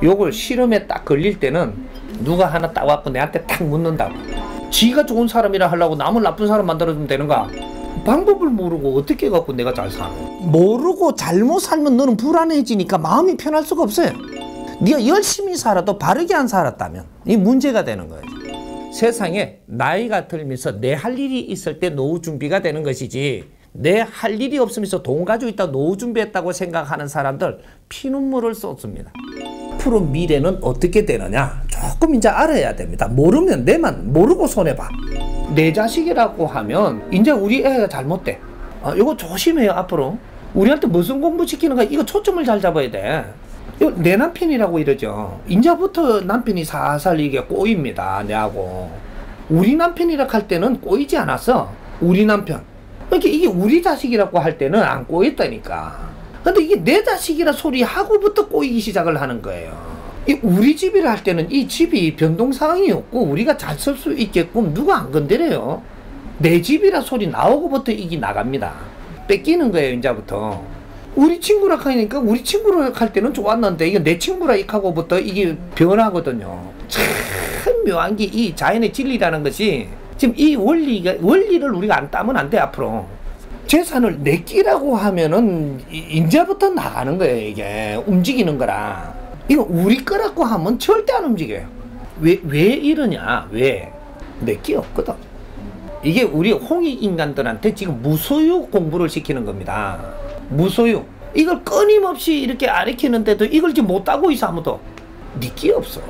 요걸 실험에 딱 걸릴 때는 누가 하나 딱 와서 내한테 딱 묻는다고. 지가 좋은 사람이라 하려고 남을 나쁜 사람 만들어주면 되는가? 방법을 모르고 어떻게 해갖고 내가 잘 사노? 모르고 잘못 살면 너는 불안해지니까 마음이 편할 수가 없어요. 네가 열심히 살아도 바르게 안 살았다면 이 문제가 되는 거예요. 세상에 나이가 들면서 내 할 일이 있을 때 노후 준비가 되는 것이지, 내 할 일이 없으면서 돈 가지고 있다 노후 준비했다고 생각하는 사람들 피눈물을 쏟습니다. 앞으로 미래는 어떻게 되느냐 조금 이제 알아야 됩니다. 모르면 내만 모르고 손해봐. 내 자식이라고 하면 이제 우리 애가 잘못돼. 이거 조심해요. 앞으로 우리한테 무슨 공부 시키는가 이거 초점을 잘 잡아야 돼. 이거 내 남편이라고 이러죠. 이제부터 남편이 살살 이게 꼬입니다. 내하고 우리 남편이라 할 때는 꼬이지 않았어. 우리 남편. 그러니까 이게 우리 자식이라고 할 때는 안 꼬였다니까. 근데 이게 내 자식이라 소리 하고부터 꼬이기 시작을 하는 거예요. 이 우리 집이라 할 때는 이 집이 변동사항이 없고 우리가 잘 쓸 수 있게끔 누가 안 건드려요. 내 집이라 소리 나오고부터 이게 나갑니다. 뺏기는 거예요. 이제부터 우리 친구라 하니까 우리 친구라 할 때는 좋았는데 이게 내 친구라 하고부터 이게 변하거든요. 참 묘한 게 이 자연의 진리라는 것이 지금 이 원리를 우리가 안 따면 안 돼. 앞으로 재산을 내 끼라고 하면은 이제부터 나가는 거예요. 이게 움직이는 거라. 이거 우리 거라고 하면 절대 안 움직여요. 왜 이러냐? 왜? 내 끼 없거든. 이게 우리 홍익 인간들한테 지금 무소유 공부를 시키는 겁니다. 무소유. 이걸 끊임없이 이렇게 가르치는데도 이걸 지금 못하고 있어. 아무도. 네 끼 없어.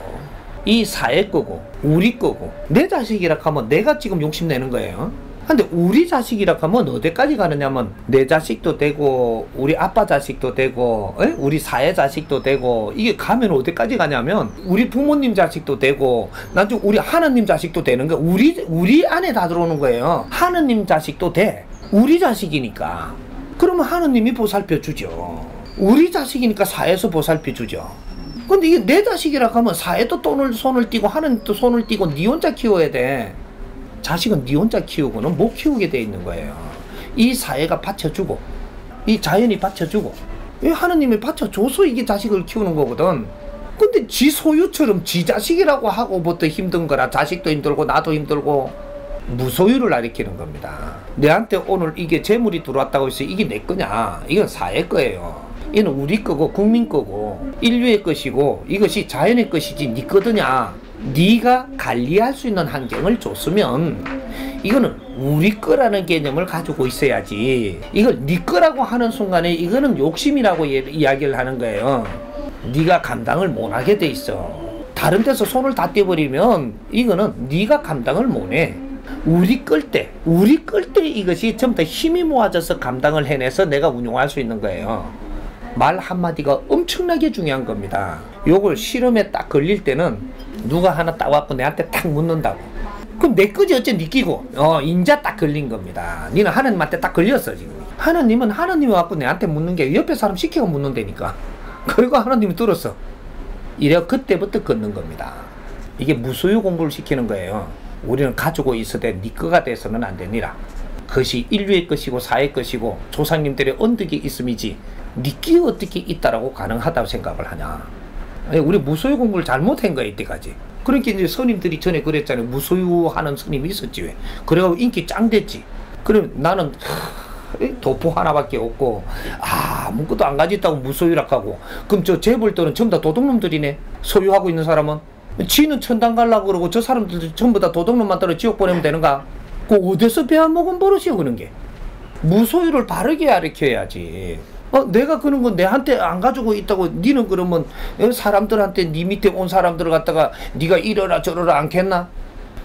이 사회 거고 우리 거고 내 자식이라 하면 내가 지금 욕심내는 거예요. 근데 우리 자식이라 하면 어디까지 가느냐면 내 자식도 되고 우리 아빠 자식도 되고 우리 사회 자식도 되고 이게 가면 어디까지 가냐면 우리 부모님 자식도 되고 나중에 우리 하느님 자식도 되는 거야. 우리 안에 다 들어오는 거예요. 하느님 자식도 돼. 우리 자식이니까. 그러면 하느님이 보살펴 주죠. 우리 자식이니까 사회에서 보살펴 주죠. 근데 이게 내 자식이라 하면 사회도 손을 띄고 하느님도 손을 띄고 니 혼자 키워야 돼. 자식은 니 혼자 키우고는 못 키우게 돼 있는 거예요. 이 사회가 받쳐주고 이 자연이 받쳐주고 하느님이 받쳐줘서 이게 자식을 키우는 거거든. 근데 지 소유처럼 지 자식이라고 하고부터 힘든 거라. 자식도 힘들고 나도 힘들고 무소유를 가리키는 겁니다. 내한테 오늘 이게 재물이 들어왔다고 해서 이게 내 거냐? 이건 사회 거예요. 이는 우리 거고 국민 거고 인류의 것이고 이것이 자연의 것이지 니 거더냐? 네가 관리할 수 있는 환경을 줬으면 이거는 우리 거라는 개념을 가지고 있어야지. 이걸 네 거라고 하는 순간에 이거는 욕심이라고 이야기를 하는 거예요. 네가 감당을 못하게 돼 있어. 다른 데서 손을 다 떼버리면 이거는 네가 감당을 못해. 우리 끌 때 이것이 전부 다 힘이 모아져서 감당을 해내서 내가 운용할 수 있는 거예요. 말 한마디가 엄청나게 중요한 겁니다. 요걸 실험에 딱 걸릴 때는 누가 하나 딱 와서 내한테 딱 묻는다고. 그럼 내 거지 어째 니 끼고. 인자 딱 걸린 겁니다. 니는 하나님한테 딱 걸렸어 지금. 하나님은 하나님이 와서 내한테 묻는 게 옆에 사람 시키고 묻는다니까. 그리고 하나님이 들었어. 이래 그때부터 걷는 겁니다. 이게 무소유 공부를 시키는 거예요. 우리는 가지고 있어도 니 거가 돼서는 안 되니라. 그것이 인류의 것이고 사회의 것이고 조상님들의 언덕이 있음이지 니 끼 어떻게 있다라고 가능하다고 생각을 하냐. 우리 무소유 공부를 잘못한 거야 이때까지. 그러니까 이제 스님들이 전에 그랬잖아요. 무소유하는 스님이 있었지 왜. 그래가지고 인기 짱 됐지. 그럼 나는 도포 하나밖에 없고 아무것도 안 가졌다고 무소유라고 하고. 그럼 저 재벌들은 전부 다 도둑놈들이네. 소유하고 있는 사람은. 지는 천당 가려고 그러고 저 사람들 전부 다 도둑놈 만들어 지옥 보내면 되는가? 그 어디서 배워먹은 버릇이야 그런 게. 무소유를 바르게 가르쳐야지. 내가 그런 건 내한테 안 가지고 있다고 니는 그러면 사람들한테 니 밑에 온 사람들을 갖다가 니가 이러라 저러라 않겠나?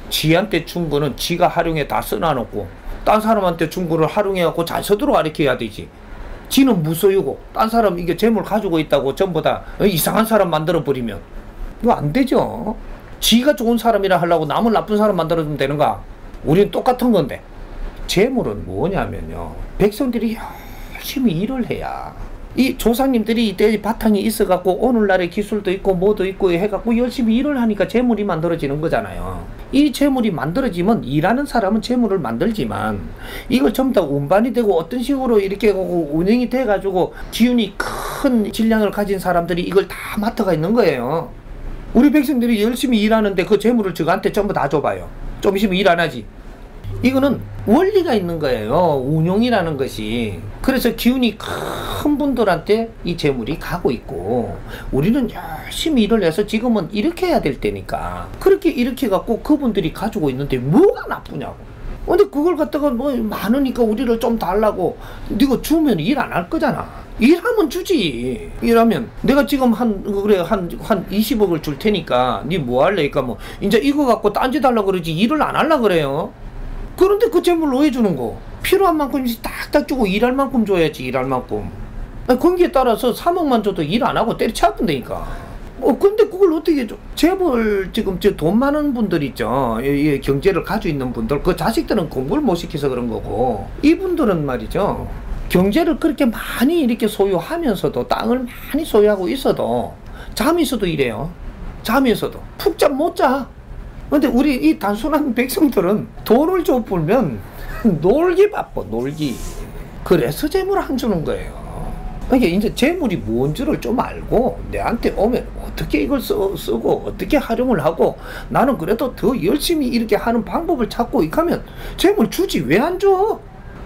지한테 준 거는 지가 활용해 다 써놔놓고 딴 사람한테 준 거를 활용해갖고 잘 쓰도록 가르쳐야 되지. 지는 무소유고 딴 사람 이게 재물 가지고 있다고 전부 다 이상한 사람 만들어버리면 이거 안 되죠. 지가 좋은 사람이라 하려고 남을 나쁜 사람 만들어주면 되는가? 우리는 똑같은 건데. 재물은 뭐냐면요, 백성들이 열심히 일을 해야 이 조상님들이 이때 바탕이 있어갖고 오늘날의 기술도 있고 뭐도 있고 해갖고 열심히 일을 하니까 재물이 만들어지는 거잖아요. 이 재물이 만들어지면 일하는 사람은 재물을 만들지만 이걸 전부 다 운반이 되고 어떤 식으로 이렇게 운영이 돼가지고 기운이 큰 큰 질량을 가진 사람들이 이걸 다 맡아가 있는 거예요. 우리 백성들이 열심히 일하는데 그 재물을 저한테 전부 다 줘봐요. 좀 있으면 일 안 하지. 이거는 원리가 있는 거예요. 운용이라는 것이. 그래서 기운이 큰 분들한테 이 재물이 가고 있고, 우리는 열심히 일을 해서 지금은 이렇게 해야 될 때니까 그렇게 이렇게 갖고 그분들이 가지고 있는데 뭐가 나쁘냐고. 근데 그걸 갖다가 뭐 많으니까 우리를 좀 달라고 네가 주면 일 안 할 거잖아. 일하면 주지. 일하면 내가 지금 한 20억을 줄 테니까 네 뭐 할래? 그러니까 뭐 이제 이거 갖고 딴짓 하려고 그러지 일을 안 하려고 그래요. 그런데 그 재물로 왜 주는 거? 필요한 만큼 딱딱 주고 일할 만큼 줘야지. 일할 만큼. 거기에 따라서 3억만 줘도 일 안 하고 때려쳐 아픈다니까. 근데 그걸 어떻게 줘? 재벌 지금 돈 많은 분들 있죠. 이 경제를 가지고 있는 분들, 그 자식들은 공부를 못 시켜서 그런 거고, 이분들은 말이죠, 경제를 그렇게 많이 이렇게 소유하면서도, 땅을 많이 소유하고 있어도 잠에서도 이래요. 잠에서도 푹 잠 못 자. 근데 우리 이 단순한 백성들은 돈을 좀 벌면 놀기 바빠, 놀기. 그래서 재물 안 주는 거예요. 그러니까 이제 재물이 뭔지를 좀 알고 내한테 오면 어떻게 이걸 쓰고 어떻게 활용을 하고, 나는 그래도 더 열심히 이렇게 하는 방법을 찾고 이렇게 하면 재물 주지. 왜 안 줘?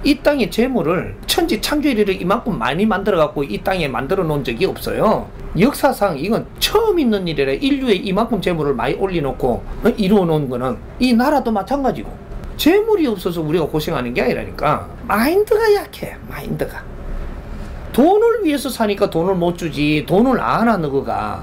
이 땅에 재물을 천지 창조일을 이만큼 많이 만들어 갖고 이 땅에 만들어 놓은 적이 없어요. 역사상 이건 처음 있는 일이라. 인류에 이만큼 재물을 많이 올려놓고 이루어 놓은 거는 이 나라도 마찬가지고, 재물이 없어서 우리가 고생하는 게 아니라니까. 마인드가 약해. 마인드가. 돈을 위해서 사니까 돈을 못 주지. 돈을 안 하는 거가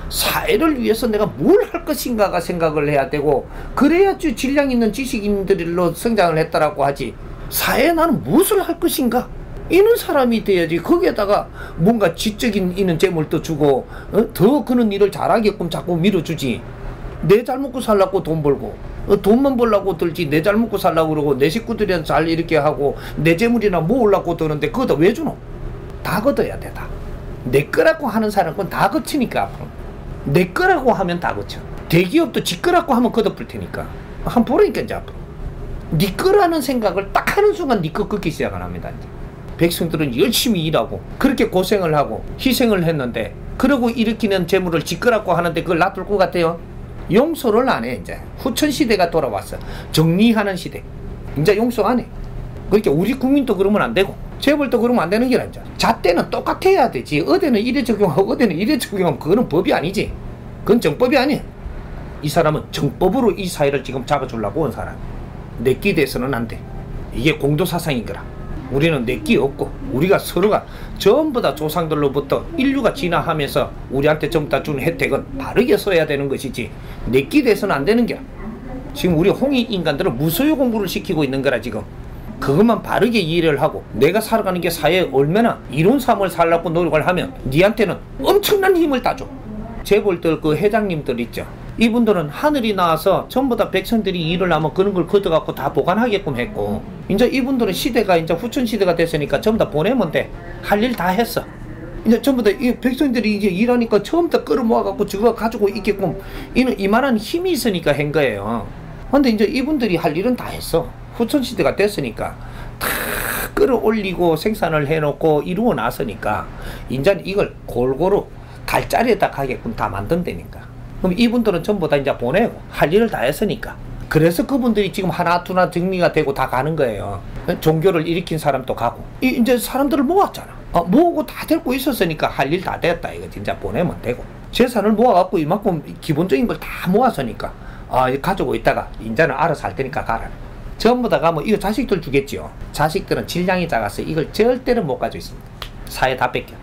사회를 위해서 내가 뭘 할 것인가가 생각을 해야 되고, 그래야지 질량 있는 지식인들로 성장을 했다라고 하지. 사회에 나는 무엇을 할 것인가? 이런 사람이 돼야지. 거기에다가 뭔가 지적인 이는 재물도 주고, 더 그런 일을 잘하게끔 자꾸 밀어주지. 내 잘 먹고 살라고 돈 벌고, 돈만 벌라고 들지, 내 잘 먹고 살라고 그러고, 내 식구들이랑 잘 이렇게 하고, 내 재물이나 모으려고 드는데 그거 왜 주노? 다 걷어야 돼. 다. 내 거라고 하는 사람은 다 거치니까. 앞으로 내 거라고 하면 다 거쳐. 대기업도 지 거라고 하면 걷어볼 테니까. 한번 보라니까. 이제 앞으로 네 거라는 생각을 딱 하는 순간 네 거 걷기 시작을 합니다. 이제. 백성들은 열심히 일하고 그렇게 고생을 하고 희생을 했는데, 그러고 일으키는 재물을 지 거라고 하는데 그걸 놔둘 것 같아요? 용서를 안 해. 이제 후천시대가 돌아왔어. 정리하는 시대. 이제 용서 안 해. 그러니까 우리 국민도 그러면 안 되고 재벌도 그러면 안 되는 게 아니잖아. 잣대는 똑같아야 되지. 어디는 이래 적용하고 어디는 이래 적용하면 그거는 법이 아니지. 그건 정법이 아니야. 이 사람은 정법으로 이 사회를 지금 잡아주려고 온 사람. 내끼 돼서는 안 돼. 이게 공도사상인 거라. 우리는 내끼 없고, 우리가 서로가 전부 다 조상들로부터 인류가 진화하면서 우리한테 전부 다 주는 혜택은 바르게 써야 되는 것이지, 내끼 돼서는 안 되는 거야. 지금 우리 홍익 인간들은 무소유 공부를 시키고 있는 거라. 지금 그것만 바르게 이해를 하고, 내가 살아가는 게 사회에 얼마나 이로운 삶을 살려고 노력을 하면 니한테는 엄청난 힘을 따줘. 재벌들 그 회장님들 있죠. 이분들은 하늘이 나와서 전부 다 백성들이 일을 하면 그런 걸 걷어갖고 다 보관하게끔 했고, 이제 이분들은 시대가 이제 후천시대가 됐으니까 전부 다 보내면 돼. 할 일 다 했어. 이제 전부 다 이 백성들이 이제 일하니까 처음 다 끌어모아갖고 저거 가지고 있게끔 이만한 힘이 있으니까 한 거예요. 근데 이제 이분들이 할 일은 다 했어. 후천시대가 됐으니까 다 끌어올리고 생산을 해놓고 이루어 놨으니까 이제 이걸 골고루 갈자리에다 가게끔 다 만든다니까. 그럼 이분들은 전부 다 이제 보내고 할 일을 다 했으니까. 그래서 그분들이 지금 하나 둘 정리가 되고 다 가는 거예요. 종교를 일으킨 사람도 가고, 이제 사람들을 모았잖아. 모으고 다 데리고 있었으니까 할 일 다 됐다. 이거 진짜 보내면 되고, 재산을 모아갖고 이만큼 기본적인 걸 다 모았으니까 가지고 있다가 이제는 알아서 할 테니까 가라. 전부 다 가면 이거 자식들 주겠지요. 자식들은 질량이 작아서 이걸 절대로 못 가지고 있습니다. 사회 다 뺏겨.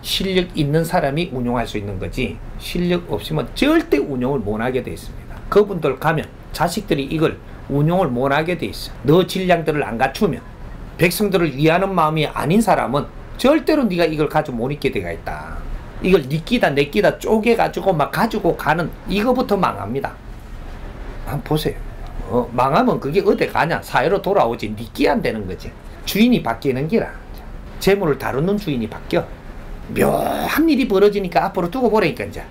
실력 있는 사람이 운용할 수 있는 거지, 실력 없으면 절대 운용을 못 하게 돼 있습니다. 그분들 가면 자식들이 이걸 운용을 못 하게 돼 있어. 너 질량들을 안 갖추면, 백성들을 위하는 마음이 아닌 사람은 절대로 네가 이걸 가지고 못 있게 돼가 있다. 이걸 니 끼다 내 끼다 쪼개가지고 막 가지고 가는 이거부터 망합니다. 한번 보세요. 망하면 그게 어디 가냐? 사회로 돌아오지. 니 끼 안 되는 거지. 주인이 바뀌는 기라. 재물을 다루는 주인이 바뀌어. 묘한 일이 벌어지니까 앞으로 두고 보라니까. 이제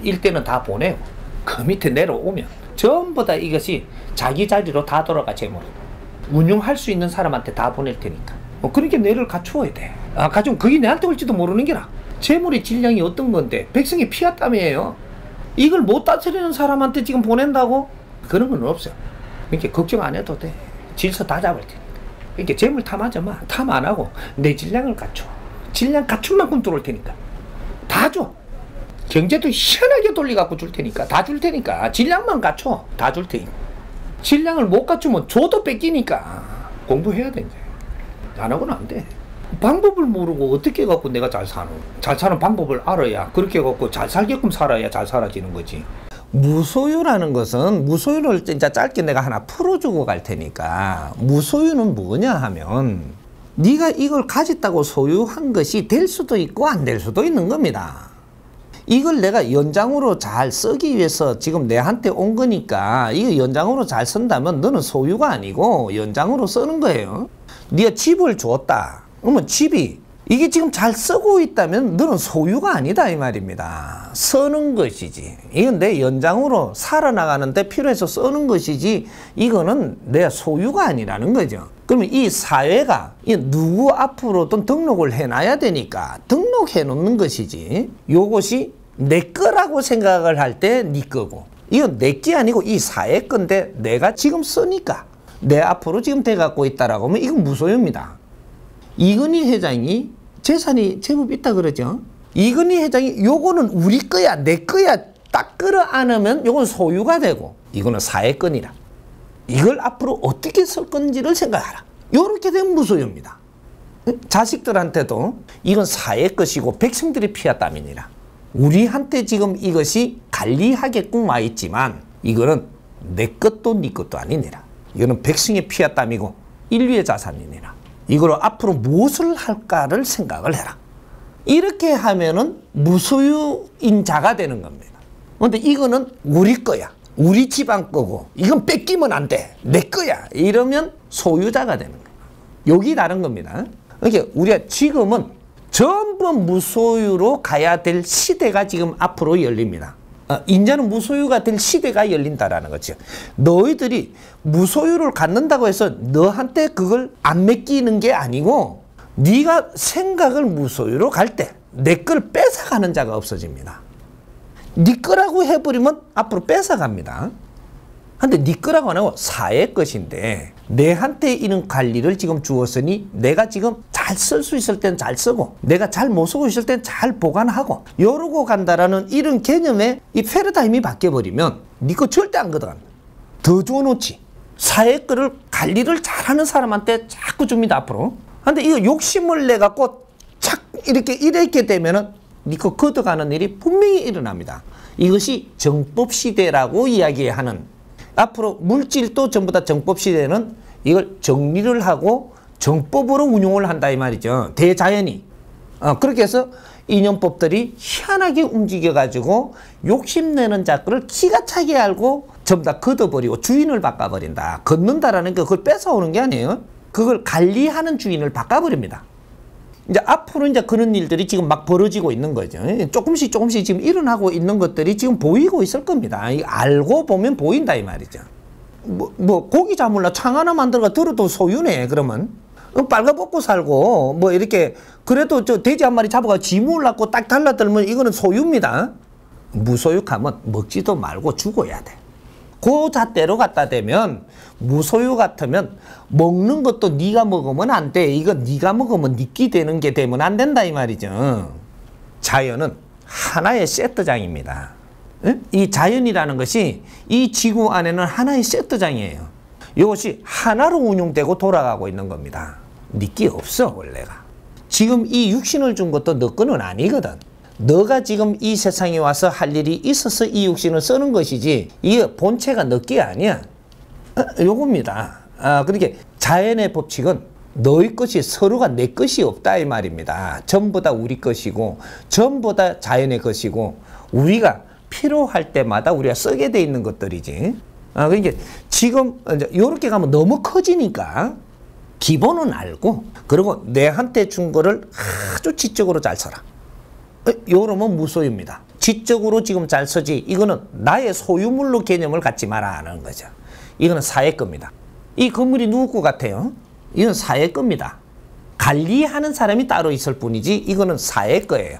일대는 다 보내고 그 밑에 내려오면 전부 다 이것이 자기 자리로 다 돌아가. 재물 운용할 수 있는 사람한테 다 보낼 테니까. 그러니까 뇌를 갖추어야 돼. 가지고 그게 내한테 올지도 모르는 게라. 재물의 질량이 어떤 건데 백성이 피와 땀이에요. 이걸 못 다스리는 사람한테 지금 보낸다고? 그런 건 없어요. 그러니까 걱정 안 해도 돼. 질서 다 잡을 테니까. 그러니까 재물 탐하지 마. 탐 안 하고 내 질량을 갖춰. 질량 갖춘 만큼 들어올 테니까 다 줘. 경제도 희한하게 돌려갖고 줄 테니까 다 줄 테니까 질량만 갖춰. 다 줄 테니까. 질량을 못 갖추면 줘도 뺏기니까 공부해야 돼. 이제 안 하고는 안 돼. 방법을 모르고 어떻게 해갖고 내가 잘 사노? 잘 사는 방법을 알아야 그렇게 해갖고 잘 살게끔 살아야 잘 살아지는 거지. 무소유라는 것은, 무소유를 진짜 짧게 내가 하나 풀어주고 갈 테니까, 무소유는 뭐냐 하면 네가 이걸 가졌다고 소유한 것이 될 수도 있고 안 될 수도 있는 겁니다. 이걸 내가 연장으로 잘 쓰기 위해서 지금 내한테 온 거니까 이거 연장으로 잘 쓴다면 너는 소유가 아니고 연장으로 쓰는 거예요. 네가 집을 줬다. 그러면 집이 이게 지금 잘 쓰고 있다면 너는 소유가 아니다 이 말입니다. 쓰는 것이지. 이건 내 연장으로 살아나가는데 필요해서 쓰는 것이지 이거는 내 소유가 아니라는 거죠. 그러면 이 사회가 누구 앞으로든 등록을 해놔야 되니까 등록해 놓는 것이지, 요것이 내 거라고 생각을 할 때 네 거고, 이건 내 게 아니고 이 사회 건데 내가 지금 쓰니까 내 앞으로 지금 돼갖고 있다라고 하면 이건 무소유입니다. 이건희 회장이 재산이 제법 있다 그러죠. 이건희 회장이 요거는 우리 거야 내 거야 딱 끌어안으면 요건 소유가 되고 이거는 사회권이라. 이걸 앞으로 어떻게 쓸 건지를 생각하라. 요렇게 되면 무소유입니다. 자식들한테도 이건 사회 것이고 백성들의 피와 땀이니라. 우리한테 지금 이것이 관리하게끔 와 있지만 이거는 내 것도 네 것도 아니니라. 이거는 백성의 피와 땀이고 인류의 자산이니라. 이걸로 앞으로 무엇을 할까를 생각을 해라. 이렇게 하면은 무소유인 자가 되는 겁니다. 근데 이거는 우리 거야. 우리 집안 거고 이건 뺏기면 안 돼. 내 거야. 이러면 소유자가 되는 거예요. 여기 다른 겁니다. 그러니까 우리가 지금은 전부 무소유로 가야 될 시대가 지금 앞으로 열립니다. 이제는 무소유가 될 시대가 열린다라는 거죠. 너희들이 무소유를 갖는다고 해서 너한테 그걸 안 맡기는 게 아니고 네가 생각을 무소유로 갈 때 내 걸 뺏어가는 자가 없어집니다. 네 거라고 해버리면 앞으로 뺏어갑니다. 근데 네 거라고 안 하고 사회 것인데 내한테 이런 관리를 지금 주었으니 내가 지금 잘 쓸 수 있을 땐 잘 쓰고 내가 잘 못 쓰고 있을 땐 잘 보관하고 이러고 간다라는 이런 개념의 이 패러다임이 바뀌어버리면 네 거 절대 안 걷어간다. 더 줘놓지. 사회 거를 관리를 잘하는 사람한테 자꾸 줍니다 앞으로. 근데 이거 욕심을 내갖고 착 이렇게 되면은 네 거 걷어가는 일이 분명히 일어납니다. 이것이 정법시대라고 이야기하는, 앞으로 물질도 전부 다 정법시대는 이걸 정리를 하고 정법으로 운용을 한다 이 말이죠. 대자연이. 그렇게 해서 이념법들이 희한하게 움직여가지고 욕심내는 자들을 기가 차게 알고 전부 다 걷어버리고 주인을 바꿔버린다. 걷는다라는 게 그걸 뺏어오는 게 아니에요. 그걸 관리하는 주인을 바꿔버립니다. 이제 앞으로 이제 그런 일들이 지금 막 벌어지고 있는 거죠. 조금씩 지금 일어나고 있는 것들이 지금 보이고 있을 겁니다. 알고 보면 보인다 이 말이죠. 뭐 고기 잡을라 창 하나 만들어가 들어도 소유네. 그러면 빨가벗고 살고 뭐 이렇게 그래도 저 돼지 한 마리 잡아가 지물 낳고 딱 달라들면 이거는 소유입니다. 무소유하면 먹지도 말고 죽어야 돼. 그 잣대로 갖다 대면 무소유 같으면 먹는 것도 네가 먹으면 안 돼. 이거 네가 먹으면 니끼 되는 게 되면 안 된다 이 말이죠. 자연은 하나의 세트장입니다. 이 자연이라는 것이 이 지구 안에는 하나의 세트장이에요. 이것이 하나로 운용되고 돌아가고 있는 겁니다. 니끼 없어 원래가. 지금 이 육신을 준 것도 너 거는 아니거든. 너가 지금 이 세상에 와서 할 일이 있어서 이 육신을 쓰는 것이지 이게 본체가 너 게 아니야. 요겁니다. 그러니까 자연의 법칙은 너의 것이 서로가 내 것이 없다 이 말입니다. 전부 다 우리 것이고 전부 다 자연의 것이고 우리가 필요할 때마다 우리가 쓰게 돼 있는 것들이지. 그러니까 지금 이렇게 가면 너무 커지니까 기본은 알고 그리고 내한테 준 거를 아주 지적으로 잘 써라. 요러면 무소유입니다. 지적으로 지금 잘 쓰지 이거는 나의 소유물로 개념을 갖지 마라 하는 거죠. 이거는 사회 겁니다. 이 건물이 누구 것 같아요? 이건 사회 겁니다. 관리하는 사람이 따로 있을 뿐이지 이거는 사회 거예요.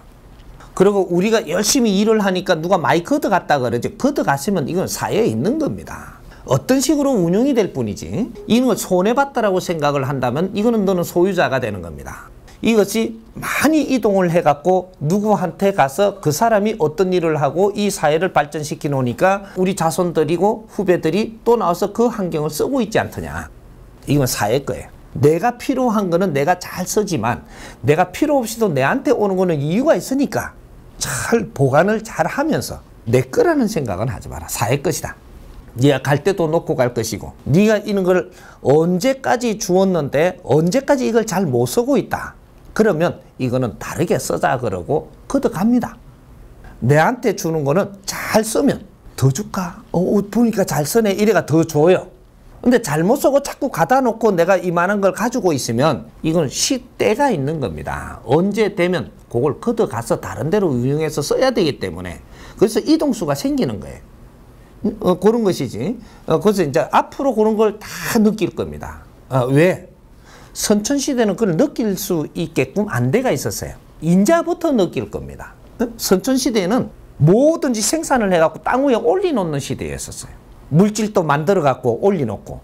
그리고 우리가 열심히 일을 하니까 누가 많이 걷어갔다 그러죠. 걷어갔으면 이건 사회에 있는 겁니다. 어떤 식으로 운영이 될 뿐이지 이런 걸 손해봤다라고 생각을 한다면 이거는 너는 소유자가 되는 겁니다. 이것이 많이 이동을 해갖고 누구한테 가서 그 사람이 어떤 일을 하고 이 사회를 발전시켜 놓으니까 우리 자손들이고 후배들이 또 나와서 그 환경을 쓰고 있지 않더냐. 이건 사회 거예요. 내가 필요한 거는 내가 잘 쓰지만 내가 필요 없이도 내한테 오는 거는 이유가 있으니까 잘 보관을 잘 하면서 내 거라는 생각은 하지 마라. 사회 것이다. 네가 갈 때도 놓고 갈 것이고 네가 이런 걸 언제까지 주었는데 언제까지 이걸 잘 못 쓰고 있다. 그러면 이거는 다르게 쓰자 그러고 걷어갑니다. 내한테 주는 거는 잘 쓰면 더 줄까? 보니까 잘 쓰네 이래가 더 줘요. 근데 잘못 쓰고 자꾸 가다 놓고 내가 이만한 걸 가지고 있으면 이건 시때가 있는 겁니다. 언제 되면 그걸 걷어가서 다른 데로 운영해서 써야 되기 때문에 그래서 이동수가 생기는 거예요. 그런 것이지. 그래서 이제 앞으로 그런 걸 다 느낄 겁니다. 왜? 선천시대는 그걸 느낄 수 있게끔 안대가 있었어요. 인자부터 느낄 겁니다. 선천시대에는 뭐든지 생산을 해갖고 땅 위에 올려놓는 시대였었어요. 물질도 만들어갖고 올려놓고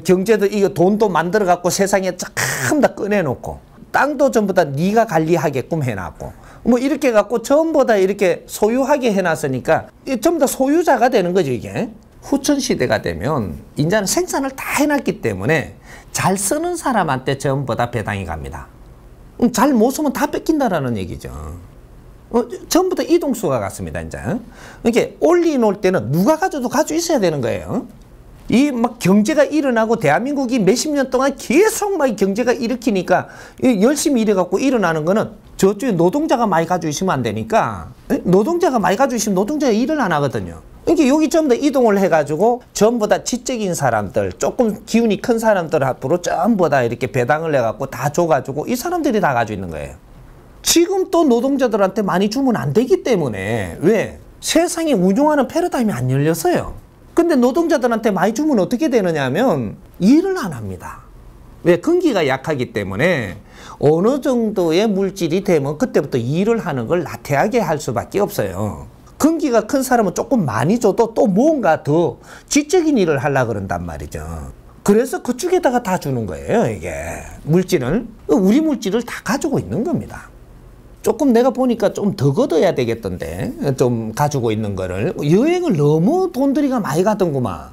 경제도 이거 돈도 만들어갖고 세상에 참 다 꺼내놓고 땅도 전부 다 네가 관리하게끔 해놨고 뭐 이렇게 해갖고 전부 다 이렇게 소유하게 해놨으니까 전부 다 소유자가 되는 거죠 이게. 후천시대가 되면 인자는 생산을 다 해놨기 때문에 잘 쓰는 사람한테 전부 다 배당이 갑니다. 잘 못 쓰면 다 뺏긴다라는 얘기죠. 전부 다 이동수가 같습니다, 이제. 이렇게 올려놓을 때는 누가 가져도 가지고 있어야 되는 거예요. 이 막 경제가 일어나고 대한민국이 몇십 년 동안 계속 막 경제가 일으키니까 열심히 일해갖고 일어나는 거는 저쪽에 노동자가 많이 가지고 있으면 안 되니까 노동자가 많이 가지고 있으면 노동자가 일을 안 하거든요. 이게 여기 전부 다 이동을 해가지고 전부 다 지적인 사람들, 조금 기운이 큰 사람들 앞으로 전부 다 이렇게 배당을 해갖고 다 줘가지고 이 사람들이 다 가지고 있는 거예요. 지금 또 노동자들한테 많이 주면 안 되기 때문에 왜? 세상에 운용하는 패러다임이 안 열렸어요. 근데 노동자들한테 많이 주면 어떻게 되느냐 하면 일을 안 합니다. 왜? 근기가 약하기 때문에 어느 정도의 물질이 되면 그때부터 일을 하는 걸 나태하게 할 수밖에 없어요. 근기가 큰 사람은 조금 많이 줘도 또 뭔가 더 지적인 일을 하려고 그런단 말이죠. 그래서 그쪽에다가 다 주는 거예요, 이게. 물질을. 우리 물질을 다 가지고 있는 겁니다. 조금 내가 보니까 좀 더 걷어야 되겠던데, 좀 가지고 있는 거를. 여행을 너무 돈들이가 많이 가던구만.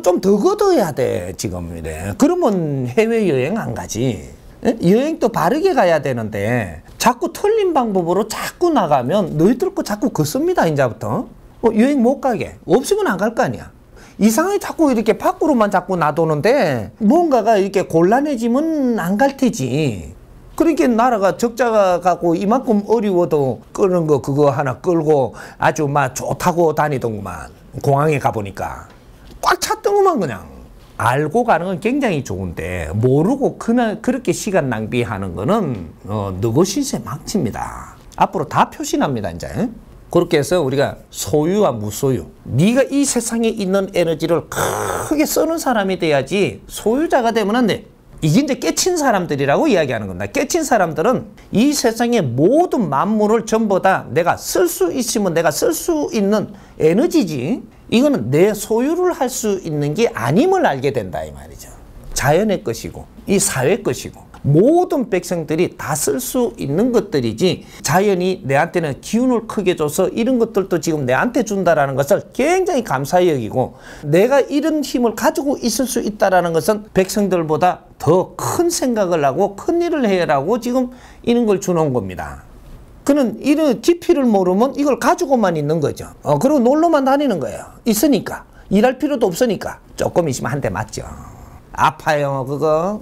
좀 더 걷어야 돼, 지금 이래. 그러면 해외여행 안 가지. 여행도 바르게 가야 되는데 자꾸 틀린 방법으로 자꾸 나가면 너희들 거 자꾸 걷습니다. 이제부터 여행 못 가게 없으면 안 갈 거 아니야. 이상하게 자꾸 이렇게 밖으로만 자꾸 놔두는데 뭔가가 이렇게 곤란해지면 안 갈 테지. 그러니까 나라가 적자가 가고 이만큼 어려워도 끄는 거 그거 하나 끌고 아주 막 좋다고 다니던구만. 공항에 가보니까 꽉 찼던구만 그냥. 알고 가는 건 굉장히 좋은데 모르고 그렇게 시간 낭비하는 거는 너거 신세 망칩니다. 앞으로 다 표시납니다. 이제 그렇게 해서 우리가 소유와 무소유, 네가 이 세상에 있는 에너지를 크게 쓰는 사람이 돼야지 소유자가 되면 안 돼. 이게 이제 깨친 사람들이라고 이야기하는 겁니다. 깨친 사람들은 이 세상의 모든 만물을 전부 다 내가 쓸 수 있으면 내가 쓸 수 있는 에너지지 이거는 내 소유를 할 수 있는 게 아님을 알게 된다 이 말이죠. 자연의 것이고 이 사회 것이고 모든 백성들이 다 쓸 수 있는 것들이지 자연이 내한테는 기운을 크게 줘서 이런 것들도 지금 내한테 준다라는 것을 굉장히 감사히 여기고 내가 이런 힘을 가지고 있을 수 있다라는 것은 백성들보다 더 큰 생각을 하고 큰 일을 해라고 지금 이런 걸 주는 겁니다. 그는 이런 깊이를 모르면 이걸 가지고만 있는 거죠. 그리고 놀러만 다니는 거예요. 있으니까. 일할 필요도 없으니까. 조금 있으면 한 대 맞죠. 아파요, 그거.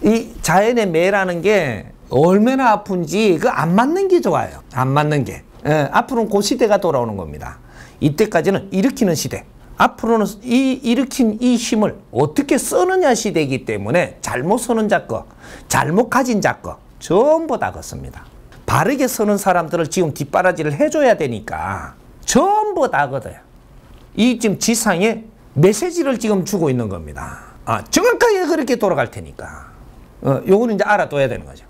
이 자연의 매라는 게 얼마나 아픈지 그 안 맞는 게 좋아요. 안 맞는 게. 앞으로는 그 시대가 돌아오는 겁니다. 이때까지는 일으키는 시대. 앞으로는 일으킨 이 힘을 어떻게 쓰느냐 시대이기 때문에 잘못 쓰는 자 거, 잘못 가진 자 거 전부 다 그렇습니다. 바르게 쓰는 사람들을 지금 뒷바라지를 해줘야 되니까 전부 다 거둬요. 이 지금 지상에 메시지를 지금 주고 있는 겁니다. 정확하게 그렇게 돌아갈 테니까. 요거는 이제 알아둬야 되는 거죠.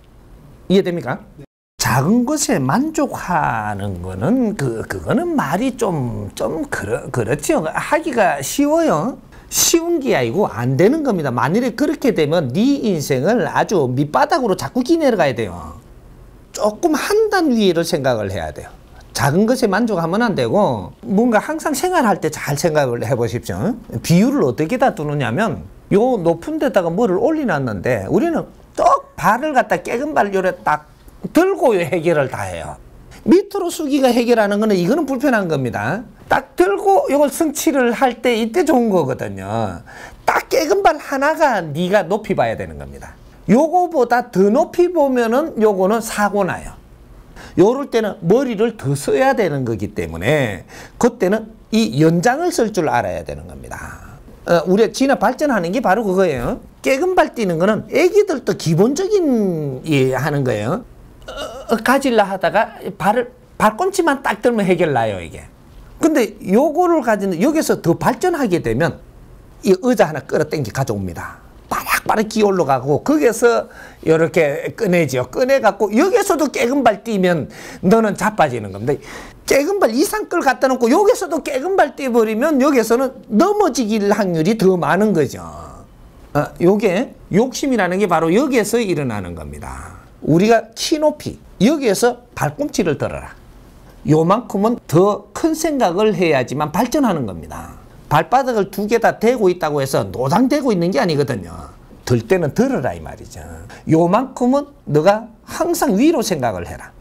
이해됩니까? 네. 잘 작은 것에 만족하는 거는 그거는 말이 그렇죠. 하기가 쉬워요. 쉬운 게 아니고 안 되는 겁니다. 만일에 그렇게 되면 네 인생을 아주 밑바닥으로 자꾸 기내려가야 돼요. 조금 한 단 위를 생각을 해야 돼요. 작은 것에 만족하면 안 되고 뭔가 항상 생활할 때 잘 생각을 해보십시오. 비율을 어떻게 다 두느냐면 요 높은 데다가 뭐를 올려놨는데 우리는 딱 발을 갖다 깨금 발 요래 딱 들고 해결을 다 해요. 밑으로 숙이가 해결하는 거는 이거는 불편한 겁니다. 딱 들고 이걸 성취를 할 때 이때 좋은 거거든요. 딱 깨금 발 하나가 네가 높이 봐야 되는 겁니다. 요거보다 더 높이 보면은 요거는 사고 나요. 요럴 때는 머리를 더 써야 되는 거기 때문에 그때는 이 연장을 쓸 줄 알아야 되는 겁니다. 우리가 진화 발전하는 게 바로 그거예요. 깨금 발 뛰는 거는 애기들도 기본적인 하는 거예요. 가질라 하다가 발꿈치만 딱 들면 해결 나요, 이게. 근데 요거를 가지는 여기서 더 발전하게 되면 이 의자 하나 끌어당기 가져옵니다. 빠락빠락 기어 올라가고 거기서 이렇게 꺼내죠. 꺼내갖고 여기서도 깨금발 뛰면 너는 자빠지는 겁니다. 깨금발 이상 걸 갖다 놓고 여기서도 깨금발 뛰어버리면 여기서는 넘어지길 확률이 더 많은 거죠. 요게 욕심이라는 게 바로 여기에서 일어나는 겁니다. 우리가 키 높이 여기에서 발꿈치를 들어라. 요만큼은 더 큰 생각을 해야지만 발전하는 겁니다. 발바닥을 두 개 다 대고 있다고 해서 노장대고 있는 게 아니거든요. 들 때는 들어라 이 말이죠. 요만큼은 너가 항상 위로 생각을 해라.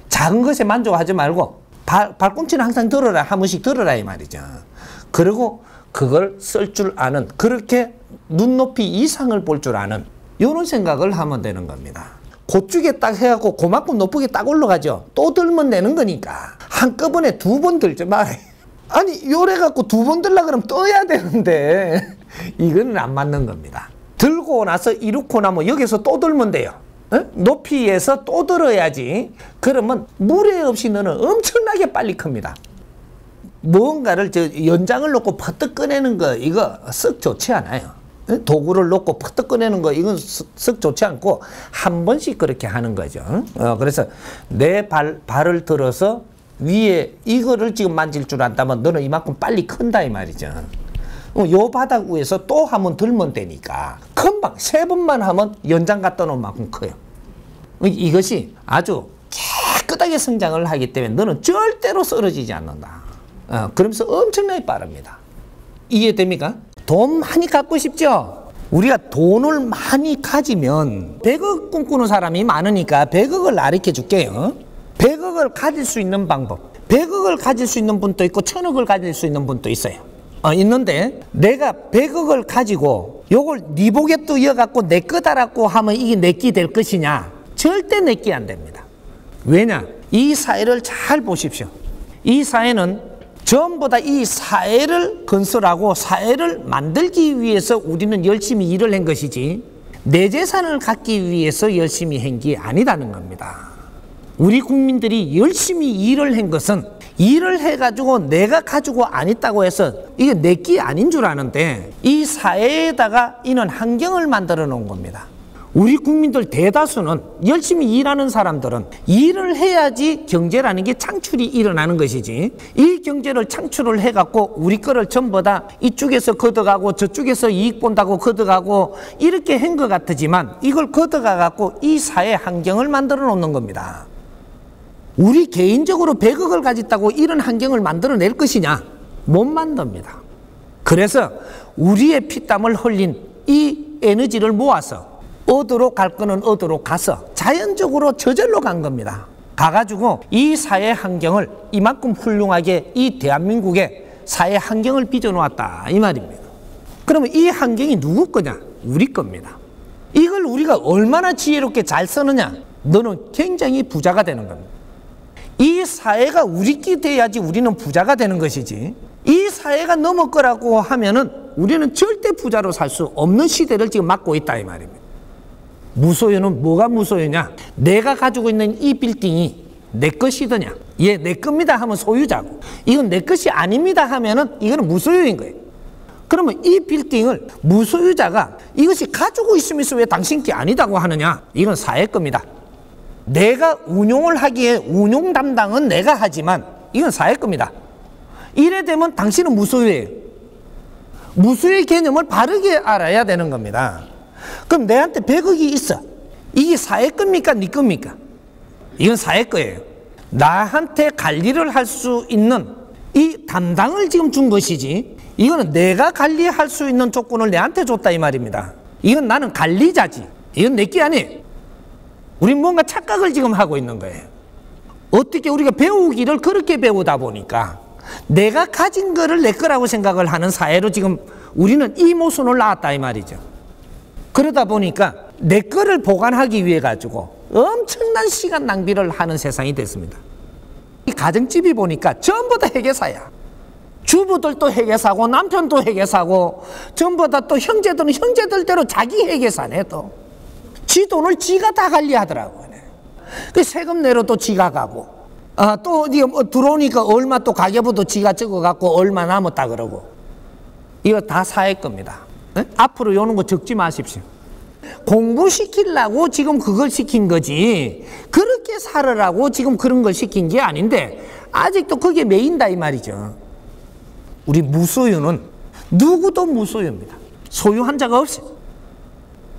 작은 것에 만족하지 말고 발꿈치는 항상 들어라. 한 번씩 들어라 이 말이죠. 그리고 그걸 쓸 줄 아는, 그렇게 눈높이 이상을 볼 줄 아는 이런 생각을 하면 되는 겁니다. 고쪽에 딱 해갖고 그만큼 높게 딱 올라가죠. 또 들면 되는 거니까 한꺼번에 두 번 들지 말아요. 아니 요래갖고 두 번 들라 그러면 떠야 되는데 이거는 안 맞는 겁니다. 들고 나서 이렇고 나면 여기서 또 들면 돼요. 높이에서 또 들어야지. 그러면 무례 없이 너는 엄청나게 빨리 큽니다. 뭔가를 연장을 놓고 퍼뜩 꺼내는 거 이거 썩 좋지 않아요. 도구를 놓고 퍼뜩 꺼내는 거 이건 썩 좋지 않고 한 번씩 그렇게 하는 거죠. 그래서 내 발을 들어서 위에 이거를 지금 만질 줄 안다면 너는 이만큼 빨리 큰다 이 말이죠. 요 바닥 위에서 또 한번 들면 되니까 금방 3번만 하면 연장 갖다 놓은 만큼 커요. 이것이 아주 깨끗하게 성장을 하기 때문에 너는 절대로 쓰러지지 않는다. 그러면서 엄청나게 빠릅니다. 이해됩니까? 돈 많이 갖고 싶죠? 우리가 돈을 많이 가지면 100억 꿈꾸는 사람이 많으니까 100억을 가르쳐 줄게요. 100억을 가질 수 있는 방법. 100억을 가질 수 있는 분도 있고 1000억을 가질 수 있는 분도 있어요. 있는데 내가 100억을 가지고 요걸 네 복에 또 이어갖고 내 거다라고 하면 이게 내끼 될 것이냐? 절대 내끼 안 됩니다. 왜냐? 이 사회를 잘 보십시오. 이 사회는 전부 다 이 사회를 건설하고 사회를 만들기 위해서 우리는 열심히 일을 한 것이지 내 재산을 갖기 위해서 열심히 한 게 아니라는 겁니다. 우리 국민들이 열심히 일을 한 것은 일을 해가지고 내가 가지고 안 있다고 해서 이게 내 끼 아닌 줄 아는데 이 사회에다가 이런 환경을 만들어 놓은 겁니다. 우리 국민들 대다수는 열심히 일하는 사람들은 일을 해야지 경제라는 게 창출이 일어나는 것이지 이 경제를 창출을 해갖고 우리 거를 전부 다 이쪽에서 걷어가고 저쪽에서 이익 본다고 걷어가고 이렇게 한 것 같지만 이걸 걷어가갖고 이 사회 환경을 만들어 놓는 겁니다. 우리 개인적으로 100억을 가졌다고 이런 환경을 만들어낼 것이냐? 못 만듭니다. 그래서 우리의 피땀을 흘린 이 에너지를 모아서 어디로 갈 거는 어디로 가서 자연적으로 저절로 간 겁니다. 가가지고 이 사회 환경을 이만큼 훌륭하게 이 대한민국의 사회 환경을 빚어놓았다 이 말입니다. 그러면 이 환경이 누구 거냐? 우리 겁니다. 이걸 우리가 얼마나 지혜롭게 잘 쓰느냐? 너는 굉장히 부자가 되는 겁니다. 이 사회가 우리끼리 돼야지 우리는 부자가 되는 것이지 이 사회가 넘을 거라고 하면은 우리는 절대 부자로 살 수 없는 시대를 지금 맞고 있다 이 말입니다. 무소유는 뭐가 무소유냐? 내가 가지고 있는 이 빌딩이 내 것이더냐? 예, 내 겁니다 하면 소유자고 이건 내 것이 아닙니다 하면은 이거는 무소유인 거예요. 그러면 이 빌딩을 무소유자가 이것이 가지고 있으면서 왜 당신 게 아니다고 하느냐? 이건 사회 겁니다. 내가 운용을 하기에 운용 담당은 내가 하지만 이건 사회 겁니다. 이래 되면 당신은 무소유예요. 무소유의 개념을 바르게 알아야 되는 겁니다. 그럼 내한테 100억이 있어. 이게 사회 겁니까? 네 겁니까? 이건 사회 거예요. 나한테 관리를 할 수 있는 이 담당을 지금 준 것이지, 이거는 내가 관리할 수 있는 조건을 내한테 줬다 이 말입니다. 이건 나는 관리자지. 이건 내 게 아니에요. 우린 뭔가 착각을 지금 하고 있는 거예요. 어떻게 우리가 배우기를 그렇게 배우다 보니까 내가 가진 거를 내 거라고 생각을 하는 사회로 지금 우리는 이 모순을 낳았다 이 말이죠. 그러다 보니까 내 거를 보관하기 위해 가지고 엄청난 시간 낭비를 하는 세상이 됐습니다. 이 가정집이 보니까 전부 다 회계사야. 주부들도 회계사고 남편도 회계사고 전부 다 또 형제들은 형제들대로 자기 회계사네. 또 지 돈을 지가 다 관리하더라고요. 그 세금 내로도 지가 가고 또 들어오니까 얼마 또 가계부도 지가 적어갖고 얼마 남았다 그러고. 이거 다 사회 겁니다. 네? 앞으로 요런 거 적지 마십시오. 공부시키려고 지금 그걸 시킨 거지 그렇게 살으라고 지금 그런 걸 시킨 게 아닌데 아직도 거기에 매인다 이 말이죠. 우리 무소유는 누구도 무소유입니다. 소유한 자가 없어요.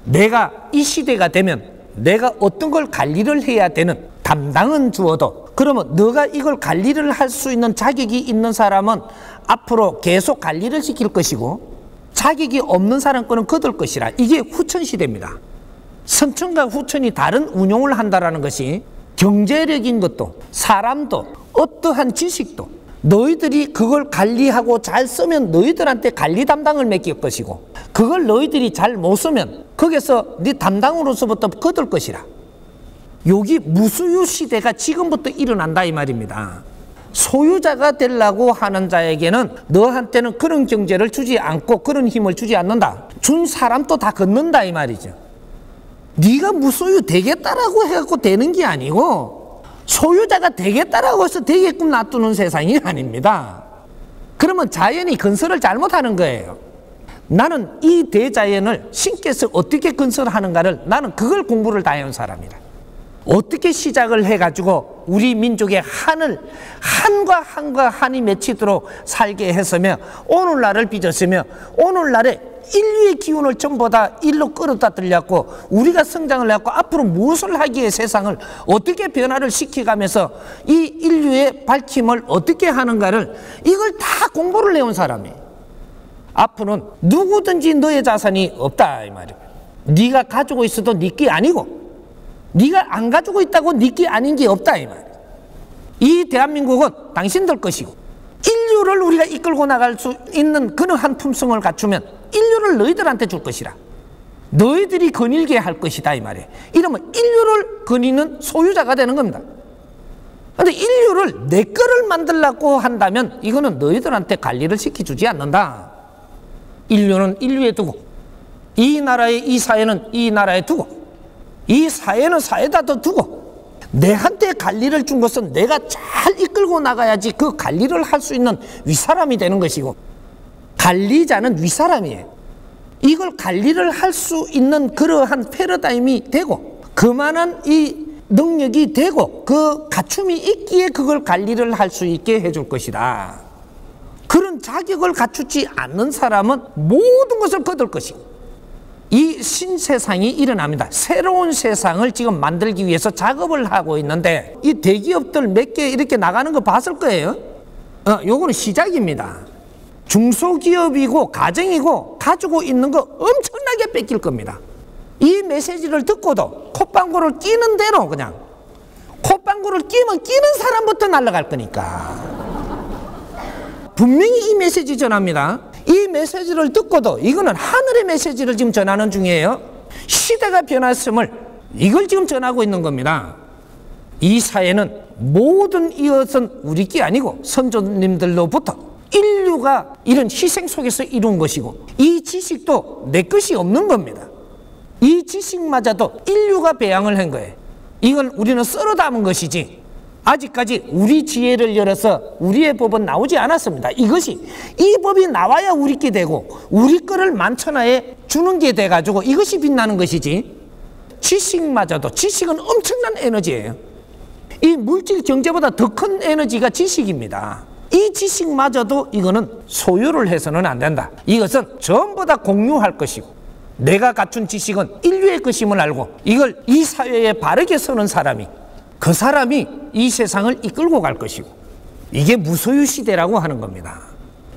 내가 이 시대가 되면 내가 어떤 걸 관리를 해야 되는 담당은 주어도, 그러면 너가 이걸 관리를 할 수 있는 자격이 있는 사람은 앞으로 계속 관리를 시킬 것이고 자격이 없는 사람 거는 거둘 것이라. 이게 후천시대입니다. 선천과 후천이 다른 운용을 한다라는 것이 경제력인 것도 사람도 어떠한 지식도 너희들이 그걸 관리하고 잘 쓰면 너희들한테 관리 담당을 맡길 것이고 그걸 너희들이 잘 못 쓰면 거기서 네 담당으로서부터 거둘 것이라. 여기 무소유 시대가 지금부터 일어난다 이 말입니다. 소유자가 되려고 하는 자에게는 너한테는 그런 경제를 주지 않고 그런 힘을 주지 않는다. 준 사람도 다 걷는다 이 말이죠. 네가 무소유 되겠다라고 해갖고 되는 게 아니고 소유자가 되겠다라고 해서 되게끔 놔두는 세상이 아닙니다. 그러면 자연이 건설을 잘못하는 거예요. 나는 이 대자연을 신께서 어떻게 건설하는가를 나는 그걸 공부를 다 해온 사람이라. 어떻게 시작을 해가지고 우리 민족의 한과 한이 맺히도록 살게 했으며 오늘날을 빚었으며 오늘날에 인류의 기운을 전부 다 일로 끌어다 들렸고 우리가 성장을 해갖고 앞으로 무엇을 하기에 세상을 어떻게 변화를 시켜가면서 이 인류의 밝힘을 어떻게 하는가를 이걸 다 공부를 해온 사람이에요. 앞으로는 누구든지 너의 자산이 없다 이 말이에요. 네가 가지고 있어도 네 게 아니고 네가 안 가지고 있다고 네 게 아닌 게 없다 이 말이에요. 이 대한민국은 당신들 것이고 인류를 우리가 이끌고 나갈 수 있는 그러한 품성을 갖추면 인류를 너희들한테 줄 것이라. 너희들이 거닐게 할 것이다 이 말이에요. 이러면 인류를 거니는 소유자가 되는 겁니다. 그런데 인류를 내 거를 만들려고 한다면 이거는 너희들한테 관리를 시켜주지 않는다. 인류는 인류에 두고 이 나라의 이 사회는 이 나라에 두고 이 사회는 사회에다 두고 내한테 관리를 준 것은 내가 잘 이끌고 나가야지 그 관리를 할 수 있는 윗사람이 되는 것이고 관리자는 윗사람이에요. 이걸 관리를 할 수 있는 그러한 패러다임이 되고 그만한 이 능력이 되고 그 갖춤이 있기에 그걸 관리를 할 수 있게 해줄 것이다. 그런 자격을 갖추지 않는 사람은 모든 것을 거둘 것이고 이 신세상이 일어납니다. 새로운 세상을 지금 만들기 위해서 작업을 하고 있는데 이 대기업들 몇 개 이렇게 나가는 거 봤을 거예요. 요거는 시작입니다. 중소기업이고 가정이고 가지고 있는 거 엄청나게 뺏길 겁니다. 이 메시지를 듣고도 콧방구를 끼는 대로 그냥 콧방구를 끼면 끼는 사람부터 날아갈 거니까 분명히 이 메시지 전합니다. 이 메시지를 듣고도 이거는 하늘의 메시지를 지금 전하는 중이에요. 시대가 변했음을 이걸 지금 전하고 있는 겁니다. 이 사회는 모든 이것은 우리 게 아니고 선조님들로부터 인류가 이런 희생 속에서 이룬 것이고 이 지식도 내 것이 없는 겁니다. 이 지식마저도 인류가 배양을 한 거예요. 이건 우리는 썰어 담은 것이지 아직까지 우리 지혜를 열어서 우리의 법은 나오지 않았습니다. 이것이 이 법이 나와야 우리 게 되고 우리 거를 만천하에 주는 게 돼가지고 이것이 빛나는 것이지 지식마저도, 지식은 엄청난 에너지예요. 이 물질 경제보다 더 큰 에너지가 지식입니다. 이 지식마저도 이거는 소유를 해서는 안 된다. 이것은 전부 다 공유할 것이고, 내가 갖춘 지식은 인류의 것임을 알고 이걸 이 사회에 바르게 서는 사람이, 그 사람이 이 세상을 이끌고 갈 것이고, 이게 무소유 시대라고 하는 겁니다.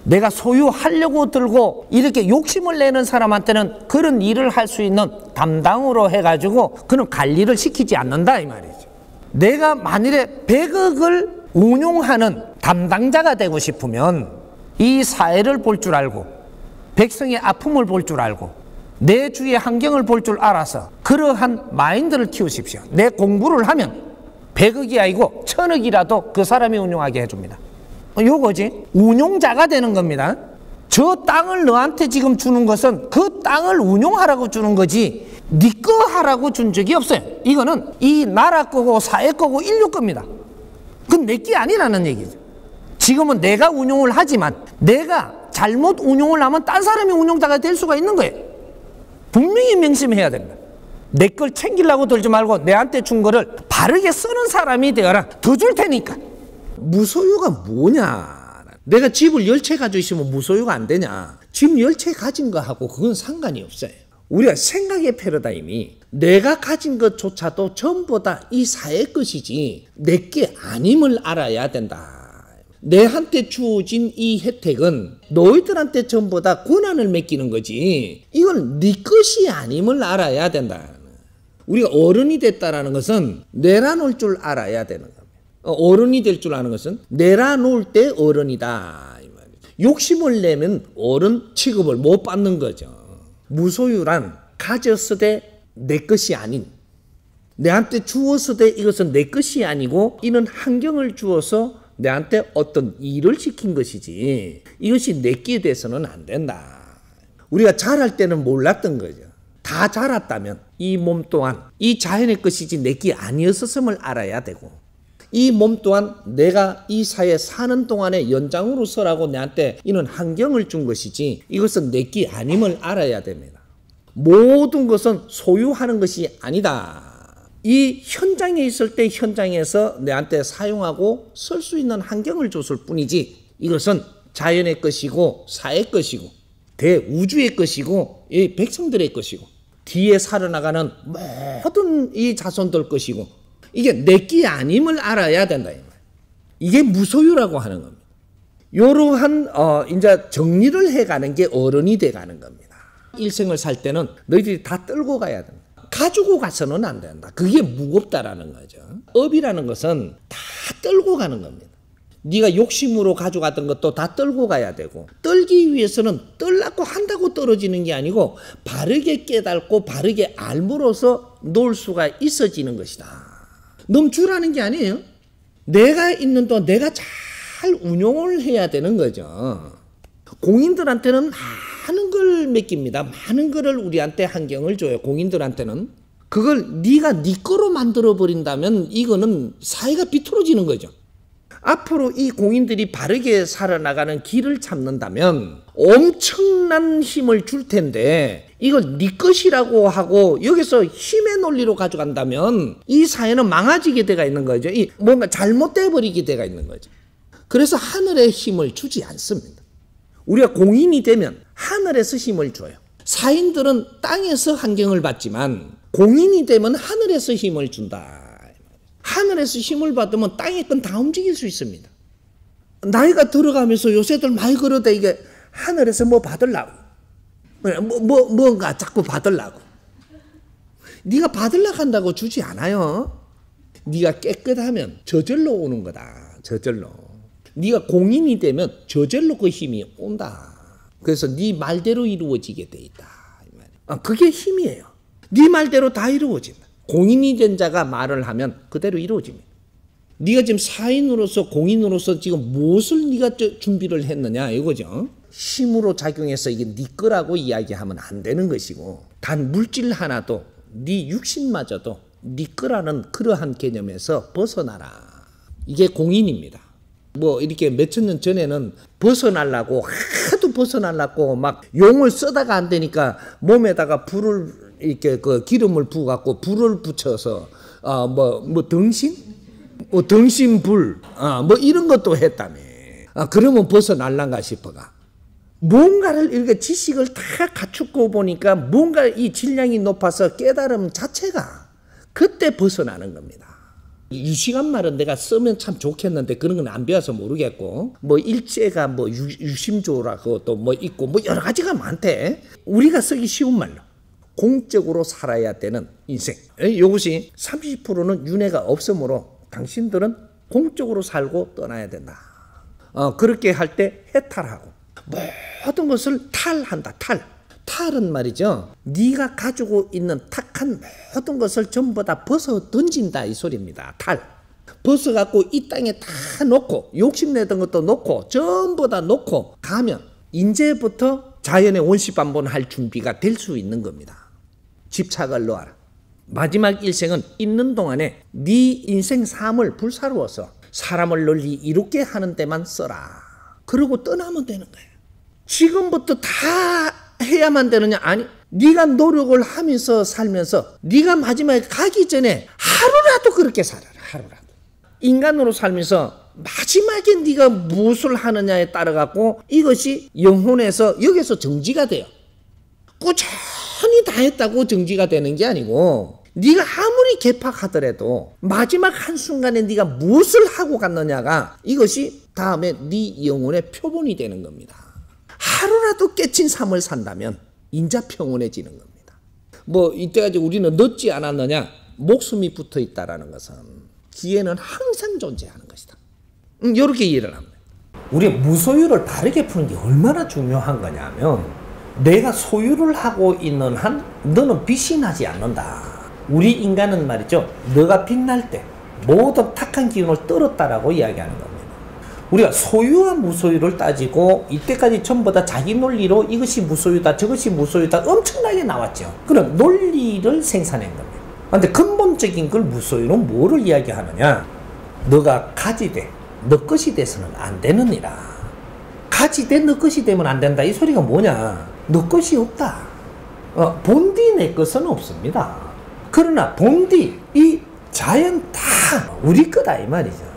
내가 소유하려고 들고 이렇게 욕심을 내는 사람한테는 그런 일을 할 수 있는 담당으로 해가지고 그는 관리를 시키지 않는다 이 말이죠. 내가 만일에 100억을 운용하는 담당자가 되고 싶으면 이 사회를 볼 줄 알고, 백성의 아픔을 볼 줄 알고, 내 주위의 환경을 볼 줄 알아서 그러한 마인드를 키우십시오. 내 공부를 하면 100억이 아니고 1000억이라도 그 사람이 운용하게 해줍니다. 요거지. 운용자가 되는 겁니다. 저 땅을 너한테 지금 주는 것은 그 땅을 운용하라고 주는 거지 네 거 하라고 준 적이 없어요. 이거는 이 나라 거고 사회 거고 인류 겁니다. 그건 내 게 아니라는 얘기죠. 지금은 내가 운용을 하지만 내가 잘못 운용을 하면 딴 사람이 운용자가 될 수가 있는 거예요. 분명히 명심해야 됩니다. 내 걸 챙기려고 들지 말고 내한테 준 거를 바르게 쓰는 사람이 되어라. 더 줄 테니까. 무소유가 뭐냐? 내가 집을 10채 가지고 있으면 무소유가 안 되냐? 집 10채 가진 거하고 그건 상관이 없어요. 우리가 생각의 패러다임이 내가 가진 것조차도 전부 다 이 사회 것이지 내 게 아님을 알아야 된다. 내한테 주어진 이 혜택은 너희들한테 전부 다 권한을 맡기는 거지 이건 네 것이 아님을 알아야 된다. 우리가 어른이 됐다는 것은 내려놓을 줄 알아야 되는 겁니다. 어른이 될 줄 아는 것은 내려놓을 때 어른이다. 욕심을 내면 어른 취급을 못 받는 거죠. 무소유란 가졌을 때 내 것이 아닌, 내한테 주었을 때 이것은 내 것이 아니고 이는 환경을 주어서 내한테 어떤 일을 시킨 것이지 이것이 내게 돼서는 안 된다. 우리가 자랄 때는 몰랐던 거죠. 다 자랐다면 이 몸 또한 이 자연의 것이지 내게 아니었음을 알아야 되고, 이 몸 또한 내가 이 사회에 사는 동안의 연장으로서라고 내한테 이는 환경을 준 것이지 이것은 내게 아님을 알아야 됩니다. 모든 것은 소유하는 것이 아니다. 이 현장에 있을 때 현장에서 내한테 사용하고 쓸 수 있는 환경을 줬을 뿐이지 이것은 자연의 것이고 사회의 것이고 대우주의 것이고 이 백성들의 것이고 뒤에 살아나가는 모든 이 자손들 것이고 이게 내게 아님을 알아야 된다. 이게 무소유라고 하는 겁니다. 이러한 이제 정리를 해가는 게 어른이 돼가는 겁니다. 일생을 살 때는 너희들이 다 떨고 가야 된다. 가지고 가서는 안 된다. 그게 무겁다라는 거죠. 업이라는 것은 다 떨고 가는 겁니다. 네가 욕심으로 가져갔던 것도 다 떨고 가야 되고, 떨기 위해서는 떨라고 한다고 떨어지는 게 아니고 바르게 깨닫고 바르게 알므로써 놓을 수가 있어지는 것이다. 넘주라는 게 아니에요. 내가 있는 동안 내가 잘 운용을 해야 되는 거죠. 공인들한테는 많은 걸 맡깁니다. 많은 거를 우리한테 환경을 줘요. 공인들한테는. 그걸 네가 네 거로 만들어 버린다면 이거는 사회가 비틀어지는 거죠. 앞으로 이 공인들이 바르게 살아나가는 길을 찾는다면 엄청난 힘을 줄 텐데 이걸 네 것이라고 하고 여기서 힘의 논리로 가져간다면 이 사회는 망가지게 돼가 있는 거죠. 이 뭔가 잘못돼 버리게 돼가 있는 거죠. 그래서 하늘의 힘을 주지 않습니다. 우리가 공인이 되면 하늘에서 힘을 줘요. 사인들은 땅에서 환경을 받지만 공인이 되면 하늘에서 힘을 준다. 하늘에서 힘을 받으면 땅의 건 다 움직일 수 있습니다. 나이가 들어가면서 요새들 많이 그러다 이게 하늘에서 뭐 받으려고. 뭔가 자꾸 받으려고. 네가 받으려고 한다고 주지 않아요. 네가 깨끗하면 저절로 오는 거다. 저절로. 네가 공인이 되면 저절로 그 힘이 온다. 그래서 네 말대로 이루어지게 돼 있다. 그게 힘이에요. 네 말대로 다 이루어진다. 공인이 된 자가 말을 하면 그대로 이루어집니다. 네가 지금 사인으로서 공인으로서 지금 무엇을 네가 준비를 했느냐 이거죠. 힘으로 작용해서 이게 네 거라고 이야기하면 안 되는 것이고 단 물질 하나도 네 육신마저도 네 거라는 그러한 개념에서 벗어나라. 이게 공인입니다. 뭐 이렇게 몇천 년 전에는 벗어나려고 하도 벗어나려고 막 용을 쓰다가 안 되니까 몸에다가 불을 이렇게 그 기름을 부어갖고 불을 붙여서 뭐 등신? 뭐 등신불 뭐 이런 것도 했다며. 그러면 벗어날란가 싶어가. 뭔가를 이렇게 지식을 다 갖추고 보니까 뭔가 이 질량이 높아서 깨달음 자체가 그때 벗어나는 겁니다. 유식한 말은 내가 쓰면 참 좋겠는데 그런 건 안 배워서 모르겠고, 뭐 일제가 뭐 유심조라고 또 뭐 있고 뭐 여러 가지가 많대. 우리가 쓰기 쉬운 말로 공적으로 살아야 되는 인생. 이것이 30%는 윤회가 없으므로 당신들은 공적으로 살고 떠나야 된다. 그렇게 할 때 해탈하고 모든 것을 탈한다. 탈은 말이죠. 네가 가지고 있는 탁한 모든 것을 전부 다 벗어 던진다 이 소리입니다. 탈. 벗어갖고 이 땅에 다 놓고 욕심내던 것도 놓고 전부 다 놓고 가면 이제부터 자연의 원시반복할 준비가 될 수 있는 겁니다. 집착을 놓아라. 마지막 일생은 있는 동안에 네 인생 삶을 불사르워서 사람을 널리 이롭게 하는 데만 써라. 그러고 떠나면 되는 거예요. 지금부터 다 해야만 되느냐? 아니, 네가 노력을 하면서 살면서 네가 마지막에 가기 전에 하루라도 그렇게 살아라. 하루라도. 인간으로 살면서 마지막에 네가 무엇을 하느냐에 따라 갖고 이것이 영혼에서 여기서 정지가 돼요. 꾸준히 다 했다고 정지가 되는 게 아니고, 네가 아무리 개팍하더라도 마지막 한순간에 네가 무엇을 하고 갔느냐가 이것이 다음에 네 영혼의 표본이 되는 겁니다. 하루라도 깨친 삶을 산다면 인자 평온해지는 겁니다. 뭐 이때까지 우리는 늦지 않았느냐? 목숨이 붙어 있다라는 것은 기회는 항상 존재하는 것이다. 이렇게 이해를 합니다. 우리 무소유를 바르게 푸는 게 얼마나 중요한 거냐면, 내가 소유를 하고 있는 한 너는 빛이 나지 않는다. 우리 인간은 말이죠, 너가 빛날 때 모든 탁한 기운을 떨었다라고 이야기하는 겁니다. 우리가 소유와 무소유를 따지고 이때까지 전부 다 자기 논리로 이것이 무소유다 저것이 무소유다 엄청나게 나왔죠. 그럼 논리를 생산한 겁니다. 그런데 근본적인 걸 무소유는 뭐를 이야기하느냐? 너가 가지되 너 것이 돼서는 안 되느니라. 가지되 너 것이 되면 안 된다 이 소리가 뭐냐? 너 것이 없다. 본디 내 것은 없습니다. 그러나 본디 이 자연 다 우리 거다 이 말이죠.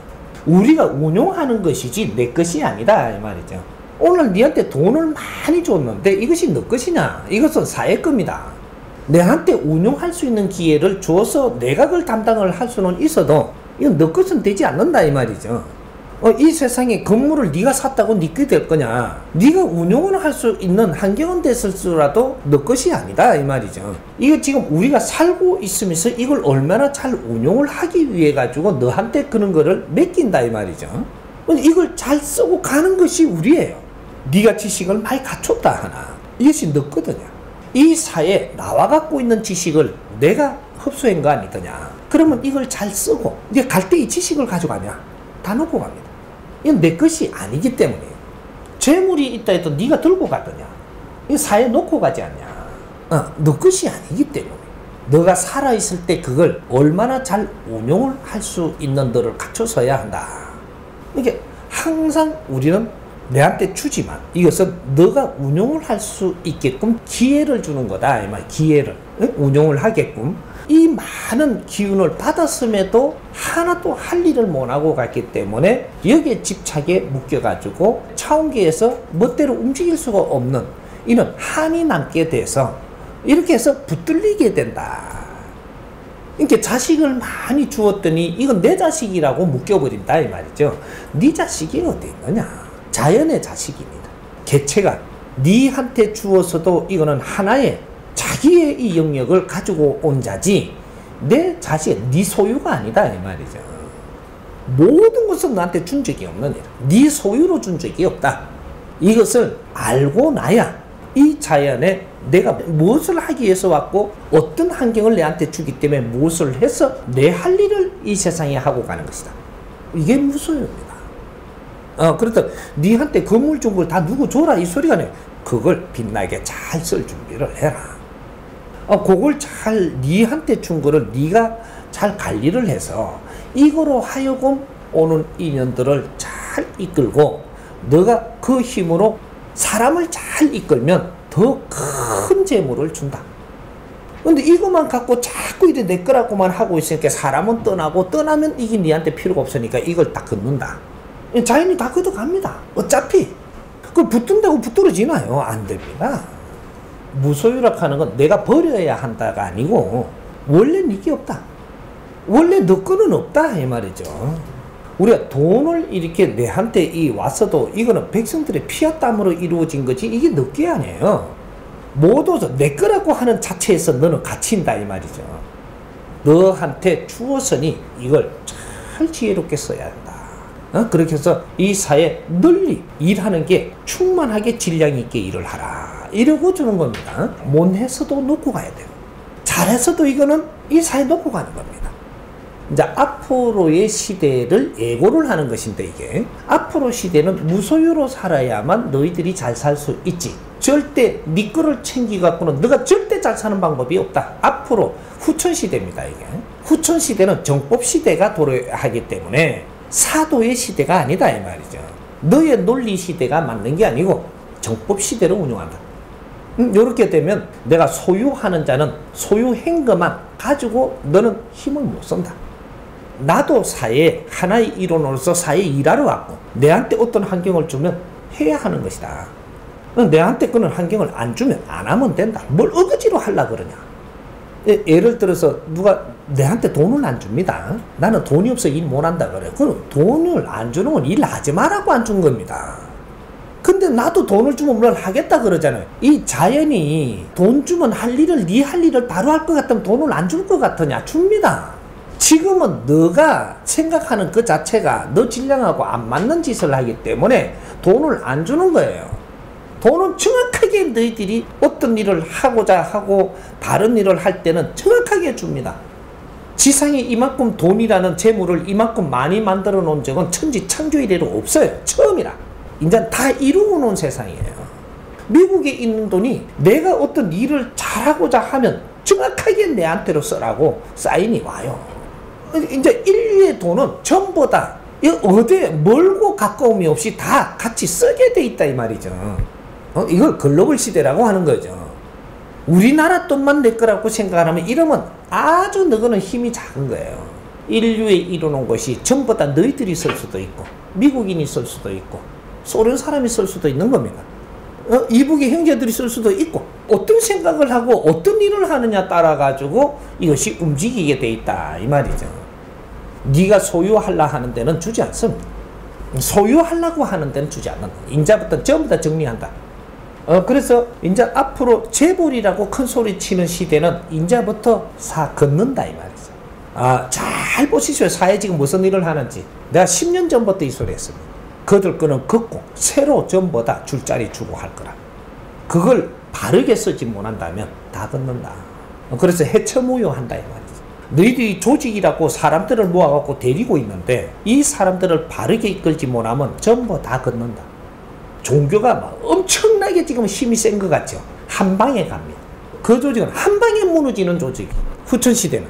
우리가 운용하는 것이지 내 것이 아니다 이 말이죠. 오늘 니한테 돈을 많이 줬는데 이것이 너 것이냐? 이것은 사회 겁니다. 내한테 운용할 수 있는 기회를 줘서 내가 그걸 담당을 할 수는 있어도 이건 너 것은 되지 않는다 이 말이죠. 이 세상에 건물을 네가 샀다고 네 게 될 거냐? 네가 운용을 할 수 있는 환경은 됐을지라도 너 것이 아니다 이 말이죠. 이거 지금 우리가 살고 있으면서 이걸 얼마나 잘 운용을 하기 위해 가지고 너한테 그런 거를 맡긴다 이 말이죠. 이걸 잘 쓰고 가는 것이 우리예요. 네가 지식을 많이 갖췄다 하나 이것이 너 거더냐? 이 사회에 나와 갖고 있는 지식을 내가 흡수한 거 아니더냐? 그러면 이걸 잘 쓰고 네가 갈 때 이 지식을 가져가냐? 다 놓고 갑니다. 이건 내 것이 아니기 때문에. 재물이 있다 해도 네가 들고 가더냐? 이거 사회에 놓고 가지 않냐? 너 것이 아니기 때문에. 너가 살아있을 때 그걸 얼마나 잘 운용을 할 수 있는 너를 갖춰서야 한다. 이게 항상 우리는 내한테 주지만 이것은 너가 운용을 할 수 있게끔 기회를 주는 거다. 이 말, 기회를. 운용을 하게끔. 이 많은 기운을 받았음에도 하나도 할 일을 못하고 갔기 때문에 여기에 집착에 묶여가지고 차원계에서 멋대로 움직일 수가 없는 이는 한이 남게 돼서 이렇게 해서 붙들리게 된다. 이렇게 자식을 많이 주었더니 이건 내 자식이라고 묶여버린다 이 말이죠. 네 자식이 어디 있느냐? 자연의 자식입니다. 개체가 네한테 주어서도 이거는 하나의 자기의 이 영역을 가지고 온 자지 내 자식, 네 소유가 아니다 이 말이죠. 모든 것은 나한테 준 적이 없는 일, 네 소유로 준 적이 없다. 이것을 알고 나야 이 자연에 내가 무엇을 하기 위해서 왔고 어떤 환경을 내한테 주기 때문에 무엇을 해서 내 할 일을 이 세상에 하고 가는 것이다. 이게 무소유입니다. 그렇다 네한테 건물 준 걸 다 누구 줘라 이 소리가 아니에요. 그걸 빛나게 잘 쓸 준비를 해라. 그걸 잘 네한테 준 거를 네가 잘 관리를 해서 이거로 하여금 오는 인연들을 잘 이끌고 너가 그 힘으로 사람을 잘 이끌면 더 큰 재물을 준다. 근데 이것만 갖고 자꾸 이래 내 거라고만 하고 있으니까 사람은 떠나고 떠나면 이게 니한테 필요가 없으니까 이걸 딱 걷는다. 자연이 다 걷어갑니다. 어차피 그걸 붙든다고 붙들어지나요? 안 됩니다. 무소유락 하는 건 내가 버려야 한다가 아니고 원래는 이게 없다. 원래 너 거는 없다 이 말이죠. 우리가 돈을 이렇게 내한테 왔어도 이거는 백성들의 피와 땀으로 이루어진 거지 이게 너 게 아니에요. 모두 내 거라고 하는 자체에서 너는 갇힌다 이 말이죠. 너한테 주었으니 이걸 잘 지혜롭게 써야 한다. 그렇게 해서 이 사회 널리 일하는 게 충만하게 질량 있게 일을 하라 이러고 주는 겁니다. 못해서도 놓고 가야 돼요. 잘해서도 이거는 이 사회에 놓고 가는 겁니다. 이제 앞으로의 시대를 예고를 하는 것인데 이게 앞으로 시대는 무소유로 살아야만 너희들이 잘 살 수 있지. 절대 네 거를 챙기갖고는 너가 절대 잘 사는 방법이 없다. 앞으로 후천시대입니다. 이게 후천시대는 정법시대가 도래하기 때문에 사도의 시대가 아니다 이 말이죠. 너의 논리시대가 맞는 게 아니고 정법시대를 운영한다. 이렇게 되면 내가 소유하는 자는 소유한 것만 가지고 너는 힘을 못 쓴다. 나도 사회의 하나의 일원으로서 사회에 일하러 왔고 내한테 어떤 환경을 주면 해야 하는 것이다. 내한테 그런 환경을 안 주면 안 하면 된다. 뭘 억지로 하려고 그러냐. 예를 들어서 누가 내한테 돈을 안 줍니다. 나는 돈이 없어 일 못 한다 그래. 그럼 돈을 안 주는 건 일 하지 말라고 안 준 겁니다. 근데 나도 돈을 주면 뭘 하겠다 그러잖아요. 이 자연이 돈 주면 할 일을 네 할 일을 바로 할 것 같으면 돈을 안 줄 것 같으냐? 줍니다. 지금은 너가 생각하는 그 자체가 너 질량하고 안 맞는 짓을 하기 때문에 돈을 안 주는 거예요. 돈은 정확하게 너희들이 어떤 일을 하고자 하고 바른 일을 할 때는 정확하게 줍니다. 지상에 이만큼 돈이라는 재물을 이만큼 많이 만들어 놓은 적은 천지창조 이래로 없어요. 처음이라. 이제 다 이루어 놓은 세상이에요. 미국에 있는 돈이 내가 어떤 일을 잘하고자 하면 정확하게 내한테로 쓰라고 사인이 와요. 이제 인류의 돈은 전부 다 어디에 멀고 가까움이 없이 다 같이 쓰게 돼 있다 이 말이죠. 이걸 글로벌 시대라고 하는 거죠. 우리나라 돈만 내 거라고 생각하면 이러면 아주 너희는 힘이 작은 거예요. 인류에 이루는 것이 전부 다 너희들이 쓸 수도 있고 미국인이 쓸 수도 있고 소련 사람이 쓸 수도 있는 겁니다. 이북의 형제들이 쓸 수도 있고 어떤 생각을 하고 어떤 일을 하느냐 따라 가지고 이것이 움직이게 돼 있다 이 말이죠. 네가 소유하려 하는 데는 주지 않습니다. 소유하려고 하는 데는 주지 않는다. 인자부터 전부 다 정리한다. 그래서 이제 앞으로 재벌이라고 큰 소리 치는 시대는 인자부터 걷는다 이 말이죠. 잘 보시죠. 사회 지금 무슨 일을 하는지. 내가 10년 전부터 이 소리 했습니다. 그들 거는 걷고 새로 전부 다 줄자리 주고 할 거라. 그걸 바르게 쓰지 못한다면 다 걷는다. 그래서 해처무효한다 이 말이죠. 너희들이 조직이라고 사람들을 모아갖고 데리고 있는데 이 사람들을 바르게 이끌지 못하면 전부 다 걷는다. 종교가 막 엄청나게 지금 힘이 센 것 같죠. 한 방에 갑니다. 그 조직은 한 방에 무너지는 조직이 후천시대는.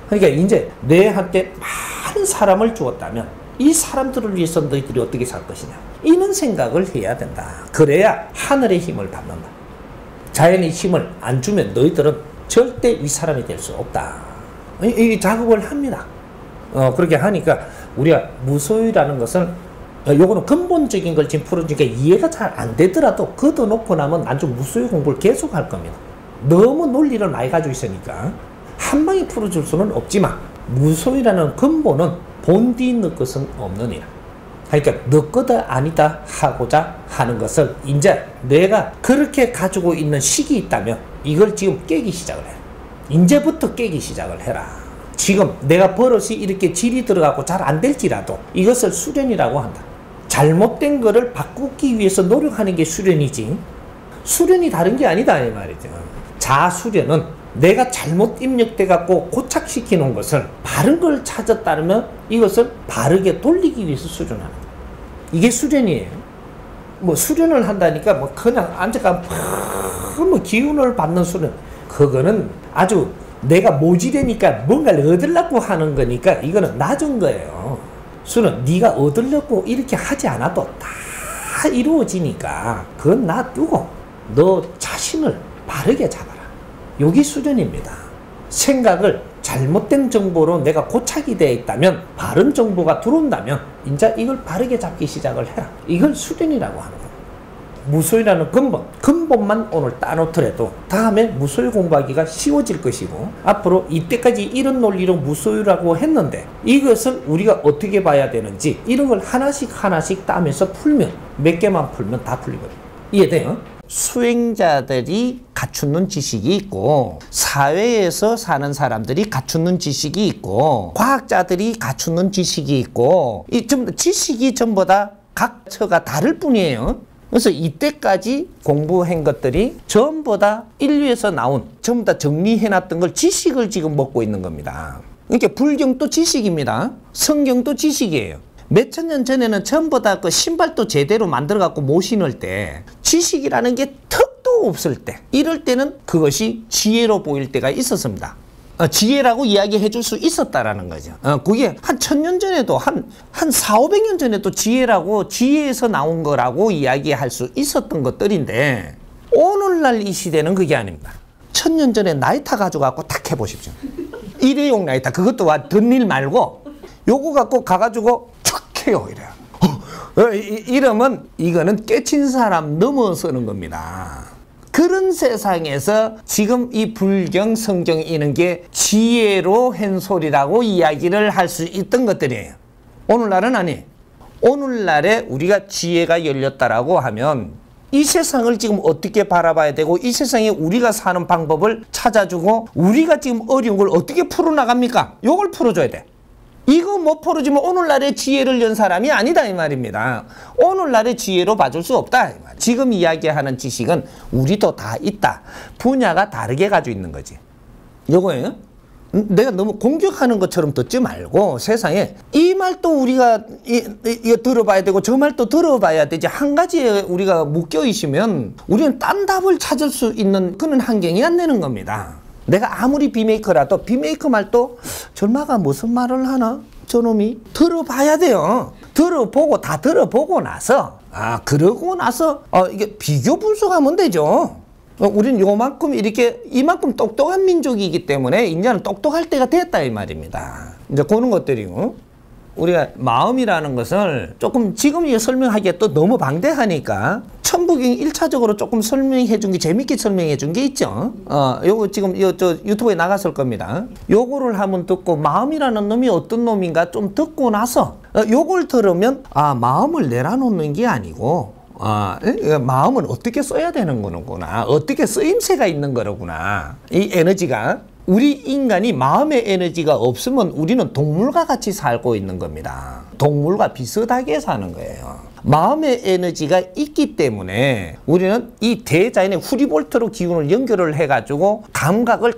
그러니까 이제 내한테 많은 사람을 주었다면 이 사람들을 위해서 너희들이 어떻게 살 것이냐 이런 생각을 해야 된다. 그래야 하늘의 힘을 받는다. 자연의 힘을 안 주면 너희들은 절대 윗사람이 될 수 없다. 이 작업을 합니다. 그렇게 하니까 우리가 무소유라는 것은 요거는 근본적인 걸 지금 풀어주니까 이해가 잘 안 되더라도 걷어놓고 나면 난 좀 무소유 공부를 계속 할 겁니다. 너무 논리를 많이 가지고 있으니까 한 방에 풀어줄 수는 없지만 무소유라는 근본은 본디 너 것은 없느니라. 그러니까 너 거다 아니다 하고자 하는 것을 이제 내가 그렇게 가지고 있는 식이 있다면 이걸 지금 깨기 시작을 해. 이제부터 깨기 시작을 해라. 지금 내가 버릇이 이렇게 질이 들어가고 잘 안 될지라도 이것을 수련이라고 한다. 잘못된 거를 바꾸기 위해서 노력하는 게 수련이지 수련이 다른 게 아니다 이 말이죠. 자수련은 내가 잘못 입력돼 갖고 고착시켜 놓은 것을 바른 걸 찾았다면 이것을 바르게 돌리기 위해서 수련하는 거예요. 이게 수련이에요. 뭐 수련을 한다니까 뭐 그냥 앉아가 뭐 기운을 받는 수련, 그거는 아주 내가 모지되니까 뭔가를 얻으려고 하는 거니까 이거는 낮은 거예요. 수는 네가 얻으려고 이렇게 하지 않아도 다 이루어지니까 그건 놔두고 너 자신을 바르게 잡아라. 여기 수준입니다. 생각을 잘못된 정보로 내가 고착이 되어 있다면, 바른 정보가 들어온다면 이제 이걸 바르게 잡기 시작을 해라. 이걸 수련이라고 하는 겁니다. 무소유라는 근본만 오늘 따놓더라도 다음에 무소유 공부하기가 쉬워질 것이고, 앞으로 이때까지 이런 논리로 무소유라고 했는데 이것을 우리가 어떻게 봐야 되는지 이런 걸 하나씩 따면서 풀면, 몇 개만 풀면 다 풀리거든요. 이해돼요? 수행자들이 갖추는 지식이 있고, 사회에서 사는 사람들이 갖추는 지식이 있고, 과학자들이 갖추는 지식이 있고, 이 지식이 전부 다 각처가 다를 뿐이에요. 그래서 이때까지 공부한 것들이 전부 다 인류에서 나온, 전부 다 정리해놨던 걸 지식을 지금 먹고 있는 겁니다. 그러니까 불경도 지식입니다. 성경도 지식이에요. 몇천 년 전에는 전부 다 그 신발도 제대로 만들어갖고 못 신을 때, 지식이라는 게 턱도 없을 때, 이럴 때는 그것이 지혜로 보일 때가 있었습니다. 지혜라고 이야기해 줄 수 있었다라는 거죠. 그게 한 1000년 전에도, 한 400~500년 전에도 지혜라고, 지혜에서 나온 거라고 이야기할 수 있었던 것들인데, 오늘날 이 시대는 그게 아닙니다. 1000년 전에 나이타 가져가고 탁 해보십시오. 일회용 나이타, 그것도 던일 말고 요거 갖고 가가지고 툭 해요. 이래요. 이러면 이거는 깨친 사람 넘어 서는 겁니다. 그런 세상에서 지금 이 불경, 성경 이런 게 지혜로 한 소리라고 이야기를 할 수 있던 것들이에요. 오늘날은 아니. 오늘날에 우리가 지혜가 열렸다라고 하면 이 세상을 지금 어떻게 바라봐야 되고, 이 세상에 우리가 사는 방법을 찾아주고, 우리가 지금 어려운 걸 어떻게 풀어나갑니까? 요걸 풀어줘야 돼. 이거 못 풀어주면 오늘날의 지혜를 연 사람이 아니다 이 말입니다. 오늘날의 지혜로 봐줄 수 없다 이 말. 지금 이야기하는 지식은 우리도 다 있다. 분야가 다르게 가지고 있는 거지. 요거예요. 내가 너무 공격하는 것처럼 듣지 말고, 세상에 이 말도 우리가 이거 들어봐야 되고 저 말도 들어봐야 되지. 한 가지에 우리가 묶여 있으면 우리는 딴 답을 찾을 수 있는 그런 환경이 안 되는 겁니다. 내가 아무리 비메이커라도 비메이커 말도 절마가 무슨 말을 하나? 저놈이 들어봐야 돼요. 들어보고 다 들어보고 나서, 그러고 나서 이게 비교 분석하면 되죠. 우리는 요만큼 이만큼 똑똑한 민족이기 때문에 이제는 똑똑할 때가 됐다 이 말입니다. 이제 그런 것들이고, 우리가 마음이라는 것을 조금 지금 설명하기에 또 너무 방대하니까 천부경 1차적으로 조금 설명해 준 게, 재밌게 설명해 준 게 있죠. 요거 지금 저 유튜브에 나갔을 겁니다. 요거를 한번 듣고, 마음이라는 놈이 어떤 놈인가 좀 듣고 나서 요걸 들으면, 마음을 내려놓는 게 아니고, 마음은 어떻게 써야 되는 거구나, 어떻게 쓰임새가 있는 거로구나. 이 에너지가, 우리 인간이 마음의 에너지가 없으면 우리는 동물과 같이 살고 있는 겁니다. 동물과 비슷하게 사는 거예요. 마음의 에너지가 있기 때문에 우리는 이 대자연의 후리볼트로 기운을 연결을 해가지고 감각을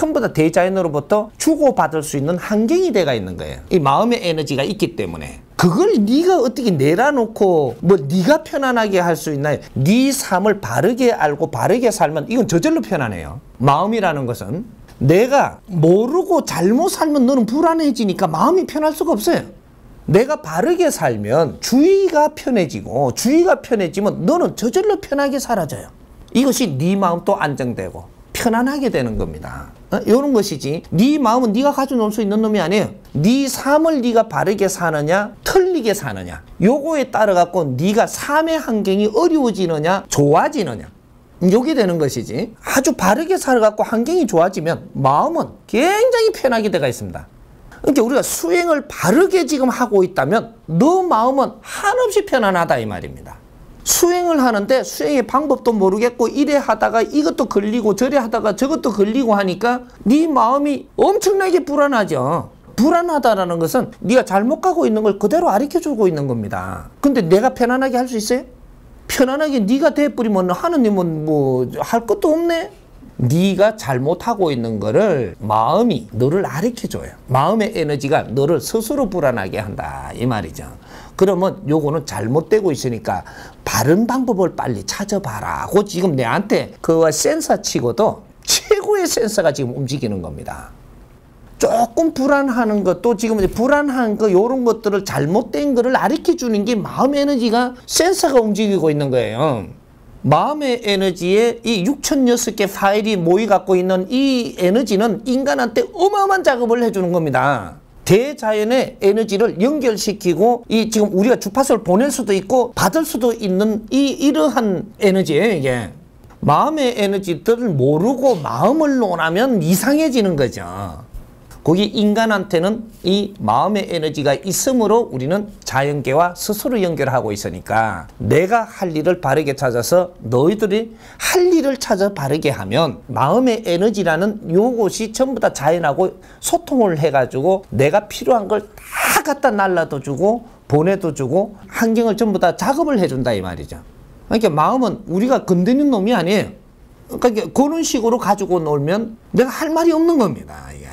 전부 다 대자연으로부터 주고받을 수 있는 환경이 돼가 있는 거예요. 이 마음의 에너지가 있기 때문에. 그걸 네가 어떻게 내려놓고 뭐 네가 편안하게 할 수 있나요? 네 삶을 바르게 알고 바르게 살면 이건 저절로 편안해요. 마음이라는 것은 내가 모르고 잘못 살면 너는 불안해지니까 마음이 편할 수가 없어요. 내가 바르게 살면 주의가 편해지고, 주의가 편해지면 너는 저절로 편하게 사라져요. 이것이 네 마음도 안정되고 편안하게 되는 겁니다. 이런 것이지, 네 마음은 네가 가지고 놀 수 있는 놈이 아니에요. 네 삶을 네가 바르게 사느냐 틀리게 사느냐, 요거에 따라 갖고 네가 삶의 환경이 어려워지느냐 좋아지느냐, 요게 되는 것이지. 아주 바르게 살아갖고 환경이 좋아지면 마음은 굉장히 편하게 되어 있습니다. 그러니까 우리가 수행을 바르게 지금 하고 있다면 너 마음은 한없이 편안하다 이 말입니다. 수행을 하는데 수행의 방법도 모르겠고, 이래 하다가 이것도 걸리고 저래 하다가 저것도 걸리고 하니까 네 마음이 엄청나게 불안하죠. 불안하다라는 것은 네가 잘못 가고 있는 걸 그대로 가르쳐주고 있는 겁니다. 근데 내가 편안하게 할 수 있어요? 편안하게 네가 돼버리면 하느님은 뭐 할 것도 없네. 네가 잘못하고 있는 거를 마음이 너를 가르쳐줘요. 마음의 에너지가 너를 스스로 불안하게 한다 이 말이죠. 그러면 요거는 잘못되고 있으니까 바른 방법을 빨리 찾아봐라 고 지금 내한테 그 센서 치고도 최고의 센서가 지금 움직이는 겁니다. 조금 불안하는 것도 지금 불안한 거 요런 것들을 잘못된 거를 가르쳐 주는 게 마음 에너지가 센서가 움직이고 있는 거예요. 마음의 에너지에 이 6,006개 파일이 모이 갖고 있는 이 에너지는 인간한테 어마어마한 작업을 해주는 겁니다. 대자연의 에너지를 연결시키고 이 지금 우리가 주파수를 보낼 수도 있고 받을 수도 있는 이러한 에너지예요, 이게. 마음의 에너지들을 모르고 마음을 논하면 이상해지는 거죠. 거기 인간한테는 이 마음의 에너지가 있으므로 우리는 자연계와 스스로 연결하고 있으니까 내가 할 일을 바르게 찾아서 너희들이 할 일을 찾아 바르게 하면 마음의 에너지라는 요것이 전부 다 자연하고 소통을 해가지고 내가 필요한 걸 다 갖다 날라도 주고 보내도 주고 환경을 전부 다 작업을 해준다 이 말이죠. 그러니까 마음은 우리가 건드리는 놈이 아니에요. 그러니까 그런 식으로 가지고 놀면 내가 할 말이 없는 겁니다. 이게.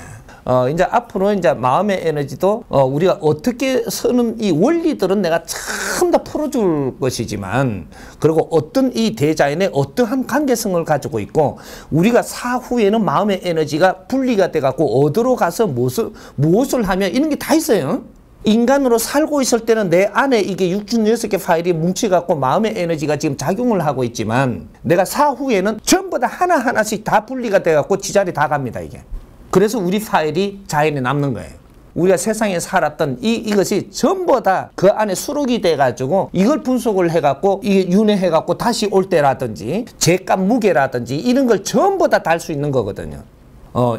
이제 앞으로 이제 마음의 에너지도 우리가 어떻게 쓰는 이 원리들은 내가 참 다 풀어줄 것이지만, 그리고 어떤 이 대자연의 어떠한 관계성을 가지고 있고 우리가 사후에는 마음의 에너지가 분리가 돼 갖고 어디로 가서 무엇을 하면 이런 게 다 있어요. 인간으로 살고 있을 때는 내 안에 이게 66개 파일이 뭉쳐갖고 마음의 에너지가 지금 작용을 하고 있지만 내가 사후에는 전부 다 하나하나씩 다 분리가 돼갖고 지자리 다 갑니다, 이게. 그래서 우리 파일이 자연에 남는 거예요. 우리가 세상에 살았던 이것이 전부 다 그 안에 수록이 돼가지고 이걸 분석을 해갖고 이게 윤회해갖고 다시 올 때라든지 제값 무게라든지 이런 걸 전부 다 달 수 있는 거거든요.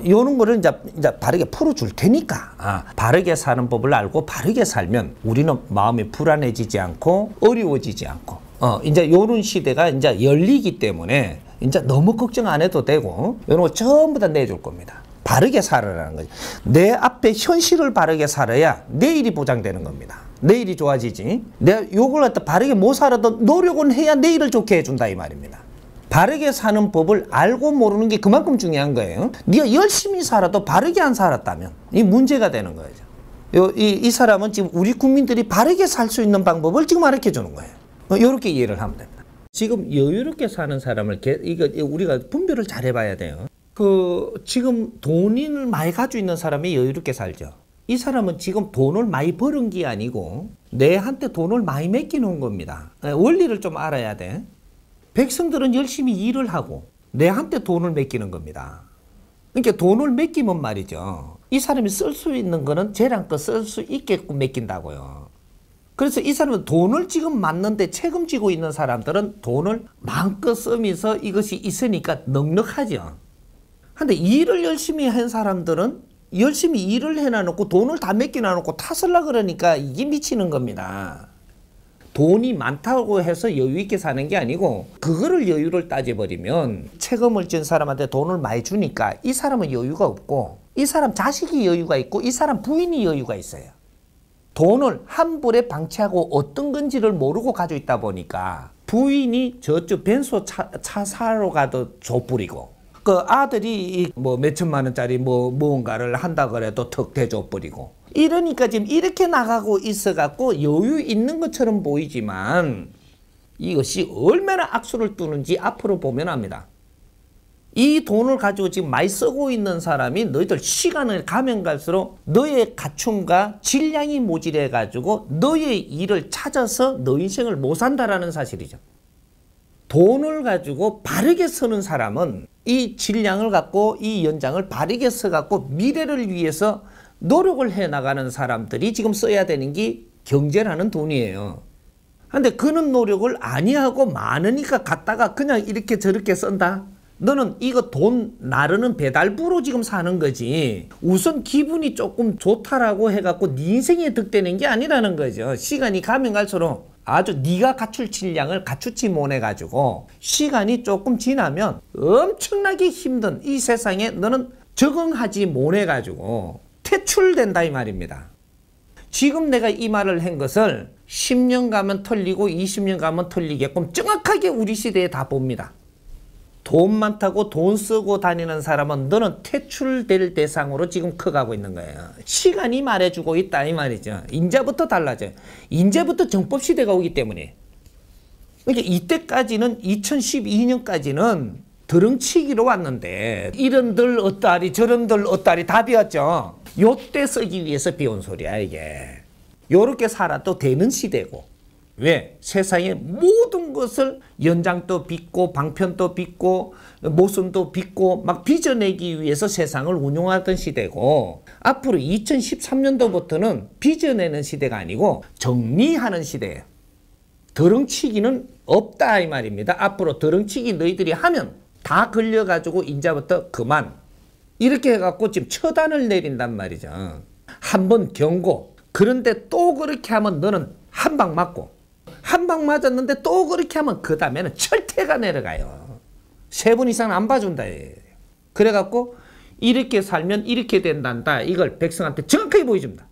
이런 거를 이제 바르게 풀어줄 테니까 바르게 사는 법을 알고 바르게 살면 우리는 마음이 불안해지지 않고 어려워지지 않고 이제 이런 시대가 이제 열리기 때문에 이제 너무 걱정 안 해도 되고 이런 거 전부 다 내줄 겁니다. 바르게 살아라는 거죠. 내 앞에 현실을 바르게 살아야 내일이 보장되는 겁니다. 내일이 좋아지지. 내가 요걸 갖다 바르게 못 살아도 노력은 해야 내일을 좋게 해준다 이 말입니다. 바르게 사는 법을 알고 모르는 게 그만큼 중요한 거예요. 네가 열심히 살아도 바르게 안 살았다면 이 문제가 되는 거죠. 이 사람은 지금 우리 국민들이 바르게 살 수 있는 방법을 지금 가르쳐 주는 거예요. 이렇게 이해를 하면 됩니다. 지금 여유롭게 사는 사람을 이거 우리가 분별을 잘 해봐야 돼요. 지금 돈을 많이 가지고 있는 사람이 여유롭게 살죠. 이 사람은 지금 돈을 많이 버는 게 아니고 내한테 돈을 많이 맡기는 겁니다. 원리를 좀 알아야 돼. 백성들은 열심히 일을 하고 내한테 돈을 맡기는 겁니다. 그러니까 돈을 맡기면 말이죠. 이 사람이 쓸 수 있는 거는 쟤랑껏 쓸 수 있게끔 맡긴다고요. 그래서 이 사람은 돈을 지금 맞는데 책임지고 있는 사람들은 돈을 마음껏 쓰면서 이것이 있으니까 넉넉하죠. 근데 일을 열심히 한 사람들은 열심히 일을 해놔놓고 돈을 다 맡겨놔놓고 탓을라 그러니까 이게 미치는 겁니다. 돈이 많다고 해서 여유있게 사는 게 아니고 그거를 여유를 따져버리면 책임을 진 사람한테 돈을 많이 주니까 이 사람은 여유가 없고 이 사람 자식이 여유가 있고 이 사람 부인이 여유가 있어요. 돈을 한 불에 방치하고 어떤 건지를 모르고 가지고 있다 보니까 부인이 저쪽 벤소 차 사러 가도 줘버리고 그 아들이 뭐 몇천만 원짜리 무언가를 한다 그래도 턱 대줘버리고 이러니까 지금 이렇게 나가고 있어갖고 여유 있는 것처럼 보이지만 이것이 얼마나 악수를 두는지 앞으로 보면 압니다. 이 돈을 가지고 지금 많이 쓰고 있는 사람이 너희들 시간을 가면 갈수록 너의 갖춤과 질량이 모질해가지고 너의 일을 찾아서 너 인생을 못 산다라는 사실이죠. 돈을 가지고 바르게 쓰는 사람은 이 질량을 갖고 이 연장을 바르게 써갖고 미래를 위해서 노력을 해나가는 사람들이 지금 써야 되는 게 경제라는 돈이에요. 근데 그런 노력을 아니하고 많으니까 갖다가 그냥 이렇게 저렇게 쓴다? 너는 이거 돈 나르는 배달부로 지금 사는 거지. 우선 기분이 조금 좋다라고 해갖고 네 인생에 득되는 게 아니라는 거죠. 시간이 가면 갈수록 아주 네가 갖출 질량을 갖추지 못해가지고 시간이 조금 지나면 엄청나게 힘든 이 세상에 너는 적응하지 못해가지고 퇴출된다 이 말입니다. 지금 내가 이 말을 한 것을 10년 가면 털리고 20년 가면 털리게끔 정확하게 우리 시대에 다 봅니다. 돈 많다고 돈 쓰고 다니는 사람은 너는 퇴출될 대상으로 지금 커가고 있는 거예요. 시간이 말해주고 있다 이 말이죠. 인제부터 달라져요. 인제부터 정법시대가 오기 때문에. 그러니까 이때까지는 2012년까지는 드렁치기로 왔는데 이런들 어따리 저런들 어따리 다 비었죠. 요때 쓰기 위해서 비온 소리야 이게. 요렇게 살아도 되는 시대고 왜? 세상의 모든 것을 연장도 빚고 방편도 빚고 모순도 빚고 막 빚어내기 위해서 세상을 운용하던 시대고, 앞으로 2013년도부터는 빚어내는 시대가 아니고 정리하는 시대예요. 더렁치기는 없다 이 말입니다. 앞으로 더렁치기 너희들이 하면 다 걸려가지고 이제부터 그만, 이렇게 해갖고 지금 처단을 내린단 말이죠. 한번 경고. 그런데 또 그렇게 하면 너는 한 방 맞고, 한 방 맞았는데 또 그렇게 하면 그 다음에는 철퇴가 내려가요. 3번 이상 안 봐준다. 그래갖고 이렇게 살면 이렇게 된단다. 이걸 백성한테 정확하게 보여줍니다.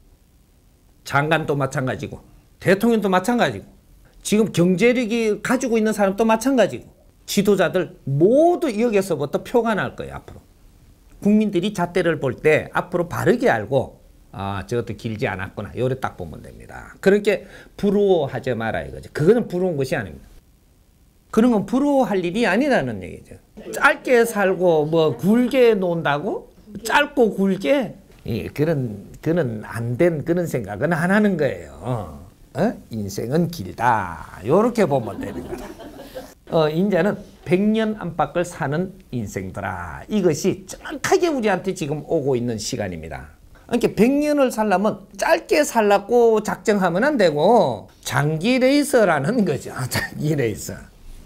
장관도 마찬가지고 대통령도 마찬가지고 지금 경제력이 가지고 있는 사람도 마찬가지고 지도자들 모두 여기서부터 표가 날 거예요. 앞으로 국민들이 잣대를 볼 때 앞으로 바르게 알고, 아, 저것도 길지 않았구나, 요래 딱 보면 됩니다. 그렇게 부러워하지 마라 이거죠. 그거는 부러운 것이 아닙니다. 그런 건 부러워할 일이 아니라는 얘기죠. 짧게 살고 뭐 굵게 논다고? 짧고 굵게? 예, 그는 안 된 그런 생각은 안 하는 거예요. 인생은 길다, 요렇게 보면 되는 거다. 이제는 100년 안팎을 사는 인생들아, 이것이 정확하게 우리한테 지금 오고 있는 시간입니다. 그러니까 100년을 살려면 짧게 살라고 작정하면 안 되고 장기 레이서라는 거죠. 장기 레이서.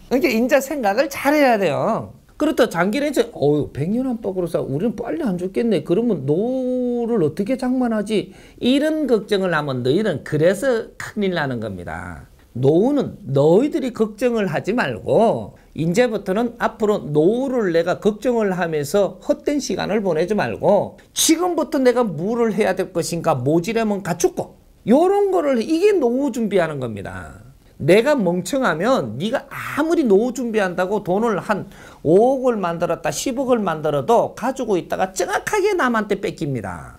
그러니까 인자 생각을 잘해야 돼요. 그렇다 장기 레이서, 100년 안팎으로 살, 우리는 빨리 안 죽겠네. 그러면 노를 어떻게 장만하지? 이런 걱정을 하면 너희는 그래서 큰일 나는 겁니다. 노후는 너희들이 걱정을 하지 말고 이제부터는 앞으로 노후를 내가 걱정을 하면서 헛된 시간을 보내지 말고 지금부터 내가 뭐를 해야 될 것인가, 모지려면 갖추고, 요런 거를, 이게 노후 준비하는 겁니다. 내가 멍청하면 네가 아무리 노후 준비한다고 돈을 한 5억을 만들었다 10억을 만들어도 가지고 있다가 정확하게 남한테 뺏깁니다.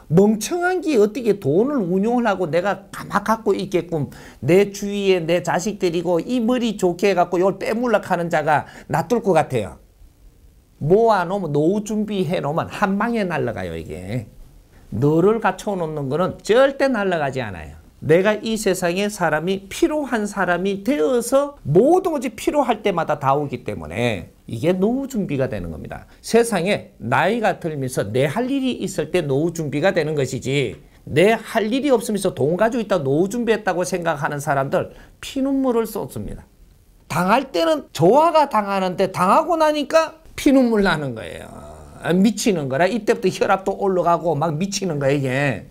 멍청한 게 어떻게 돈을 운용을 하고 내가 가만 갖고 있게끔, 내 주위에 내 자식들이고 이 머리 좋게 해갖고 이걸 빼물락 하는 자가 놔둘 것 같아요. 모아놓으면, 노후 준비해 놓으면 한 방에 날아가요. 이게 너를 갖춰 놓는 거는 절대 날아가지 않아요. 내가 이 세상에 사람이 필요한 사람이 되어서 모든 것이 필요할 때마다 다 오기 때문에 이게 노후 준비가 되는 겁니다. 세상에 나이가 들면서 내 할 일이 있을 때 노후 준비가 되는 것이지, 내 할 일이 없으면서 돈 가지고 있다 노후 준비했다고 생각하는 사람들 피눈물을 쏟습니다. 당할 때는 조화가 당하는데 당하고 나니까 피눈물 나는 거예요. 미치는 거라. 이때부터 혈압도 올라가고 막 미치는 거예요. 이게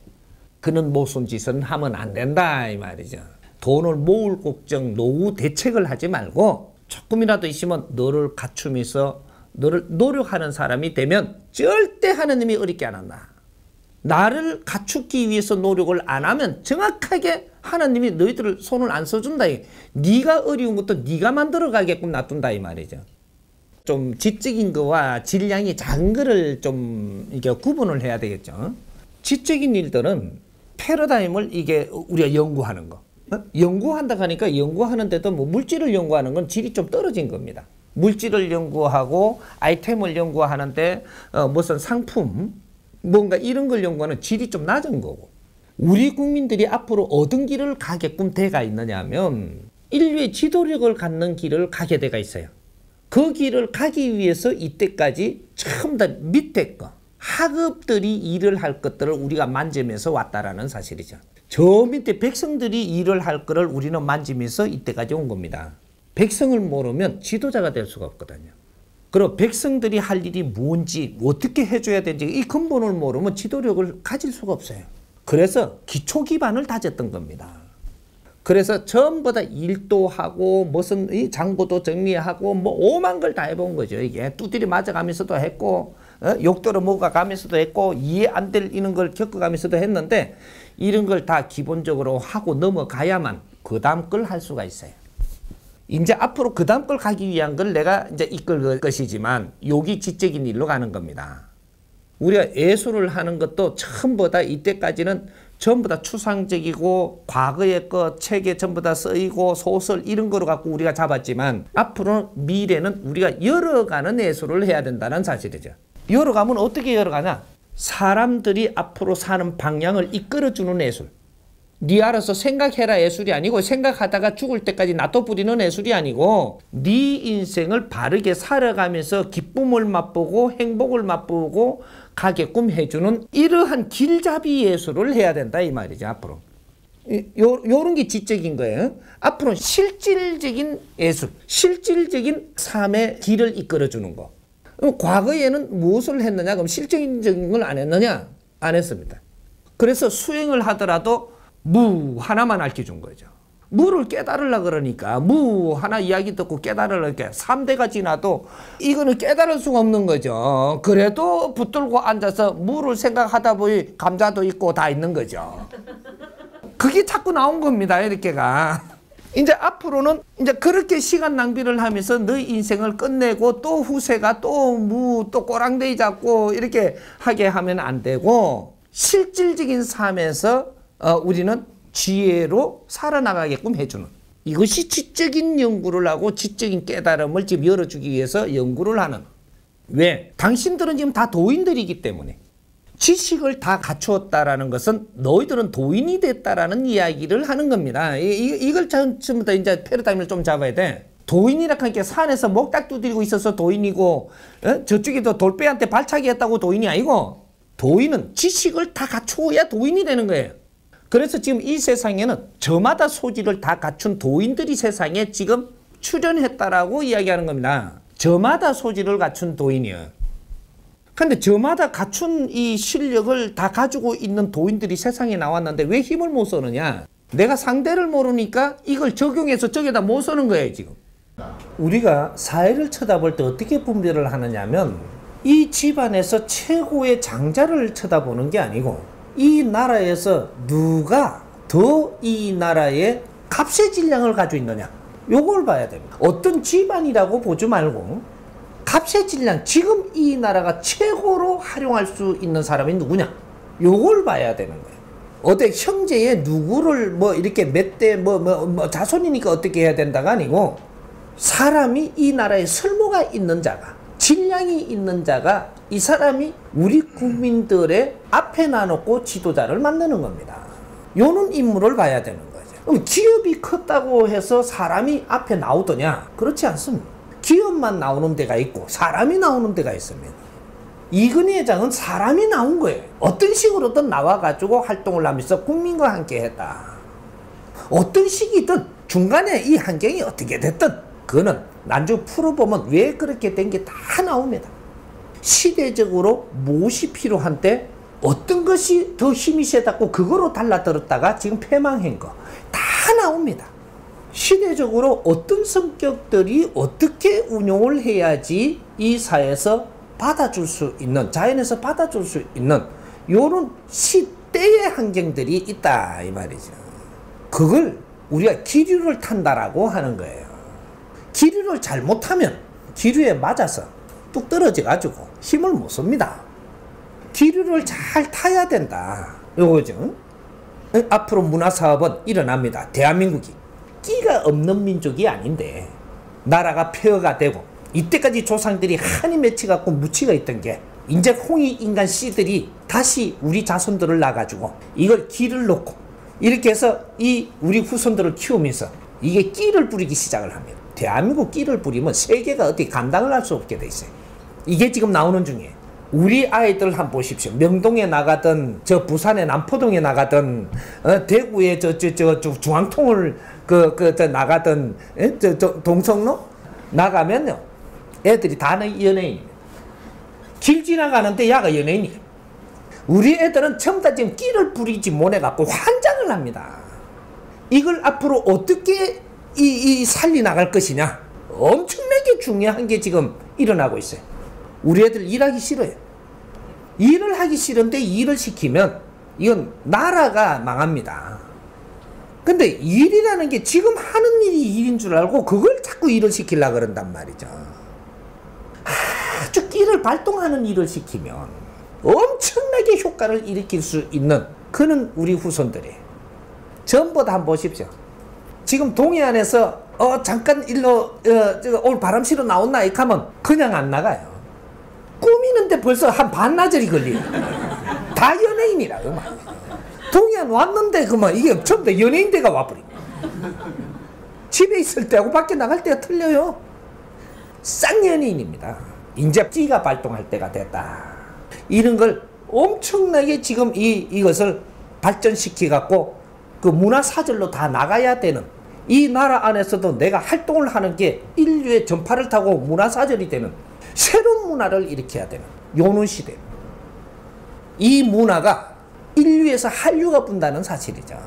그는 모순 짓은 하면 안 된다 이 말이죠. 돈을 모을 걱정, 노후 대책을 하지 말고 조금이라도 있으면 너를 갖추면서 너를 노력하는 사람이 되면 절대 하나님이 어렵게 안 한다. 나를 갖추기 위해서 노력을 안 하면 정확하게 하나님이 너희들을 손을 안 써준다. 네가 어려운 것도 네가 만들어 가게끔 놔둔다 이 말이죠. 좀 지적인 거와 질량이 작은 거를 좀 이게 구분을 해야 되겠죠. 지적인 일들은 패러다임을 이게 우리가 연구하는 거. 연구한다 하니까 연구하는데도 뭐 물질을 연구하는 건 질이 좀 떨어진 겁니다. 물질을 연구하고 아이템을 연구하는데 무슨 상품 뭔가 이런 걸 연구하는 질이 좀 낮은 거고, 우리 국민들이 앞으로 어떤 길을 가게끔 돼가 있느냐 하면 인류의 지도력을 갖는 길을 가게 돼가 있어요. 그 길을 가기 위해서 이때까지 전부 다 밑에 거 하급들이 일을 할 것들을 우리가 만지면서 왔다라는 사실이죠. 저 밑에 백성들이 일을 할 것을 우리는 만지면서 이때까지 온 겁니다. 백성을 모르면 지도자가 될 수가 없거든요. 그리고 백성들이 할 일이 뭔지 어떻게 해줘야 되는지 이 근본을 모르면 지도력을 가질 수가 없어요. 그래서 기초 기반을 다졌던 겁니다. 그래서 전부 다 일도 하고 무슨 이 장부도 정리하고 뭐 오만 걸 다 해본 거죠. 이게 두드리 맞아가면서도 했고 욕들어 먹어가면서도 했고 이해 안 되는 걸 겪어가면서도 했는데 이런 걸 다 기본적으로 하고 넘어가야만 그 다음 걸 할 수가 있어요. 이제 앞으로 그 다음 걸 가기 위한 걸 내가 이제 이끌 것이지만 여기 지적인 일로 가는 겁니다. 우리가 예술을 하는 것도 전부 다 이때까지는 전부 다 추상적이고 과거의 것 책에 전부 다 쓰이고 소설 이런 거로 갖고 우리가 잡았지만 앞으로 미래는 우리가 열어가는 예술을 해야 된다는 사실이죠. 열어가면 어떻게 열어가냐? 사람들이 앞으로 사는 방향을 이끌어주는 예술. 네 알아서 생각해라 예술이 아니고 생각하다가 죽을 때까지 놔둬버리는 예술이 아니고 네 인생을 바르게 살아가면서 기쁨을 맛보고 행복을 맛보고 가게끔 해주는 이러한 길잡이 예술을 해야 된다 이 말이죠. 앞으로 요런 게 지적인 거예요. 앞으로는 실질적인 예술, 실질적인 삶의 길을 이끌어주는 거. 과거에는 무엇을 했느냐? 그럼 실질적인 걸 안 했느냐? 안 했습니다. 그래서 수행을 하더라도 무 하나만 알려준 거죠. 무를 깨달으려 그러니까 무 하나 이야기 듣고 깨달으려니까 3대가 지나도 이거는 깨달을 수가 없는 거죠. 그래도 붙들고 앉아서 무를 생각하다 보니 감자도 있고 다 있는 거죠. 그게 자꾸 나온 겁니다. 이렇게가. 이제 앞으로는 이제 그렇게 시간 낭비를 하면서 너희 인생을 끝내고 또 후세가 또 무 또 꼬랑대기 잡고 이렇게 하게 하면 안 되고 실질적인 삶에서 우리는 지혜로 살아나가게끔 해주는 이것이 지적인 연구를 하고 지적인 깨달음을 지금 열어주기 위해서 연구를 하는. 왜? 당신들은 지금 다 도인들이기 때문에 지식을 다 갖추었다라는 것은 너희들은 도인이 됐다라는 이야기를 하는 겁니다. 이걸 전부터 이제 패러다임을 좀 잡아야 돼. 도인이라 하니까 산에서 목딱 두드리고 있어서 도인이고 저쪽에도 돌배한테 발차기 했다고 도인이 아니고 도인은 지식을 다 갖추어야 도인이 되는 거예요. 그래서 지금 이 세상에는 저마다 소질을 다 갖춘 도인들이 세상에 지금 출현했다라고 이야기하는 겁니다. 저마다 소질을 갖춘 도인이에요. 근데 저마다 갖춘 이 실력을 다 가지고 있는 도인들이 세상에 나왔는데 왜 힘을 못 쓰느냐? 내가 상대를 모르니까 이걸 적용해서 저기다 못 쓰는 거예요, 지금. 우리가 사회를 쳐다볼 때 어떻게 분별을 하느냐면 이 집안에서 최고의 장자를 쳐다보는 게 아니고 이 나라에서 누가 더 이 나라의 값의 질량을 가지고 있느냐? 요걸 봐야 됩니다. 어떤 집안이라고 보지 말고 값의 질량, 지금 이 나라가 최고로 활용할 수 있는 사람이 누구냐? 요걸 봐야 되는 거예요. 어때 형제의 누구를 뭐 이렇게 몇 대 뭐 자손이니까 어떻게 해야 된다가 아니고 사람이 이 나라에 설모가 있는 자가, 질량이 있는 자가 이 사람이 우리 국민들의 앞에 놔놓고 지도자를 만드는 겁니다. 요는 인물을 봐야 되는 거죠. 그럼 기업이 컸다고 해서 사람이 앞에 나오더냐? 그렇지 않습니다. 기업만 나오는 데가 있고 사람이 나오는 데가 있습니다. 이근희 회장은 사람이 나온 거예요. 어떤 식으로든 나와가지고 활동을 하면서 국민과 함께 했다. 어떤 식이든 중간에 이 환경이 어떻게 됐든 그거는 나중에 풀어보면 왜 그렇게 된 게 다 나옵니다. 시대적으로 무엇이 필요한 때 어떤 것이 더 힘이 세다고 그거로 달라들었다가 지금 패망한 거 다 나옵니다. 시대적으로 어떤 성격들이 어떻게 운용을 해야지 이 사회에서 받아줄 수 있는, 자연에서 받아줄 수 있는 요런 시대의 환경들이 있다 이 말이죠. 그걸 우리가 기류를 탄다라고 하는 거예요. 기류를 잘못하면 기류에 맞아서 뚝 떨어져 가지고 힘을 못 씁니다. 기류를 잘 타야 된다 요거죠. 앞으로 문화사업은 일어납니다. 대한민국이 끼가 없는 민족이 아닌데 나라가 폐허가 되고 이때까지 조상들이 한이 맺혀갖고 묻히가 있던 게 이제 홍익인간 씨들이 다시 우리 자손들을 낳아가지고 이걸 끼를 놓고 이렇게 해서 이 우리 후손들을 키우면서 이게 끼를 부리기 시작을 합니다. 대한민국 끼를 부리면 세계가 어떻게 감당을 할 수 없게 돼 있어요. 이게 지금 나오는 중이에요. 우리 아이들 한번 보십시오. 명동에 나가든 저 부산의 남포동에 나가든 대구의 저 중앙통을 저 나가든 저 동성로 나가면요 애들이 다 연예인입니다. 길 지나가는데 야가 연예인이에요. 우리 애들은 전부 다 지금 끼를 부리지 못해갖고 환장을 합니다. 이걸 앞으로 어떻게 이 살리 나갈 것이냐 엄청나게 중요한 게 지금 일어나고 있어요. 우리 애들 일하기 싫어요. 일을 하기 싫은데 일을 시키면 이건 나라가 망합니다. 근데 일이라는 게 지금 하는 일이 일인 줄 알고 그걸 자꾸 일을 시키려고 그런단 말이죠. 아주 끼를 발동하는 일을 시키면 엄청나게 효과를 일으킬 수 있는 그는 우리 후손들이에요. 전부 다 한번 보십시오. 지금 동해안에서 잠깐 일로 오늘 바람 실어 나온나 이렇게 하면 그냥 안 나가요. 꾸미는데 벌써 한 반나절이 걸려요. 다 연예인이라. 동해안 사연 왔는데 그만 이게 전부 다 연예인 대가 와버린 거야. 집에 있을 때하고 밖에 나갈 때가 틀려요. 쌍연예인입니다. 이제 띠가 발동할 때가 됐다. 이런 걸 엄청나게 지금 이것을 발전시켜 갖고 그 문화사절로 다 나가야 되는, 이 나라 안에서도 내가 활동을 하는 게 인류의 전파를 타고 문화사절이 되는 새로운 문화를 일으켜야 되는 요런 시대. 이 문화가 인류에서 한류가 분다는 사실이죠.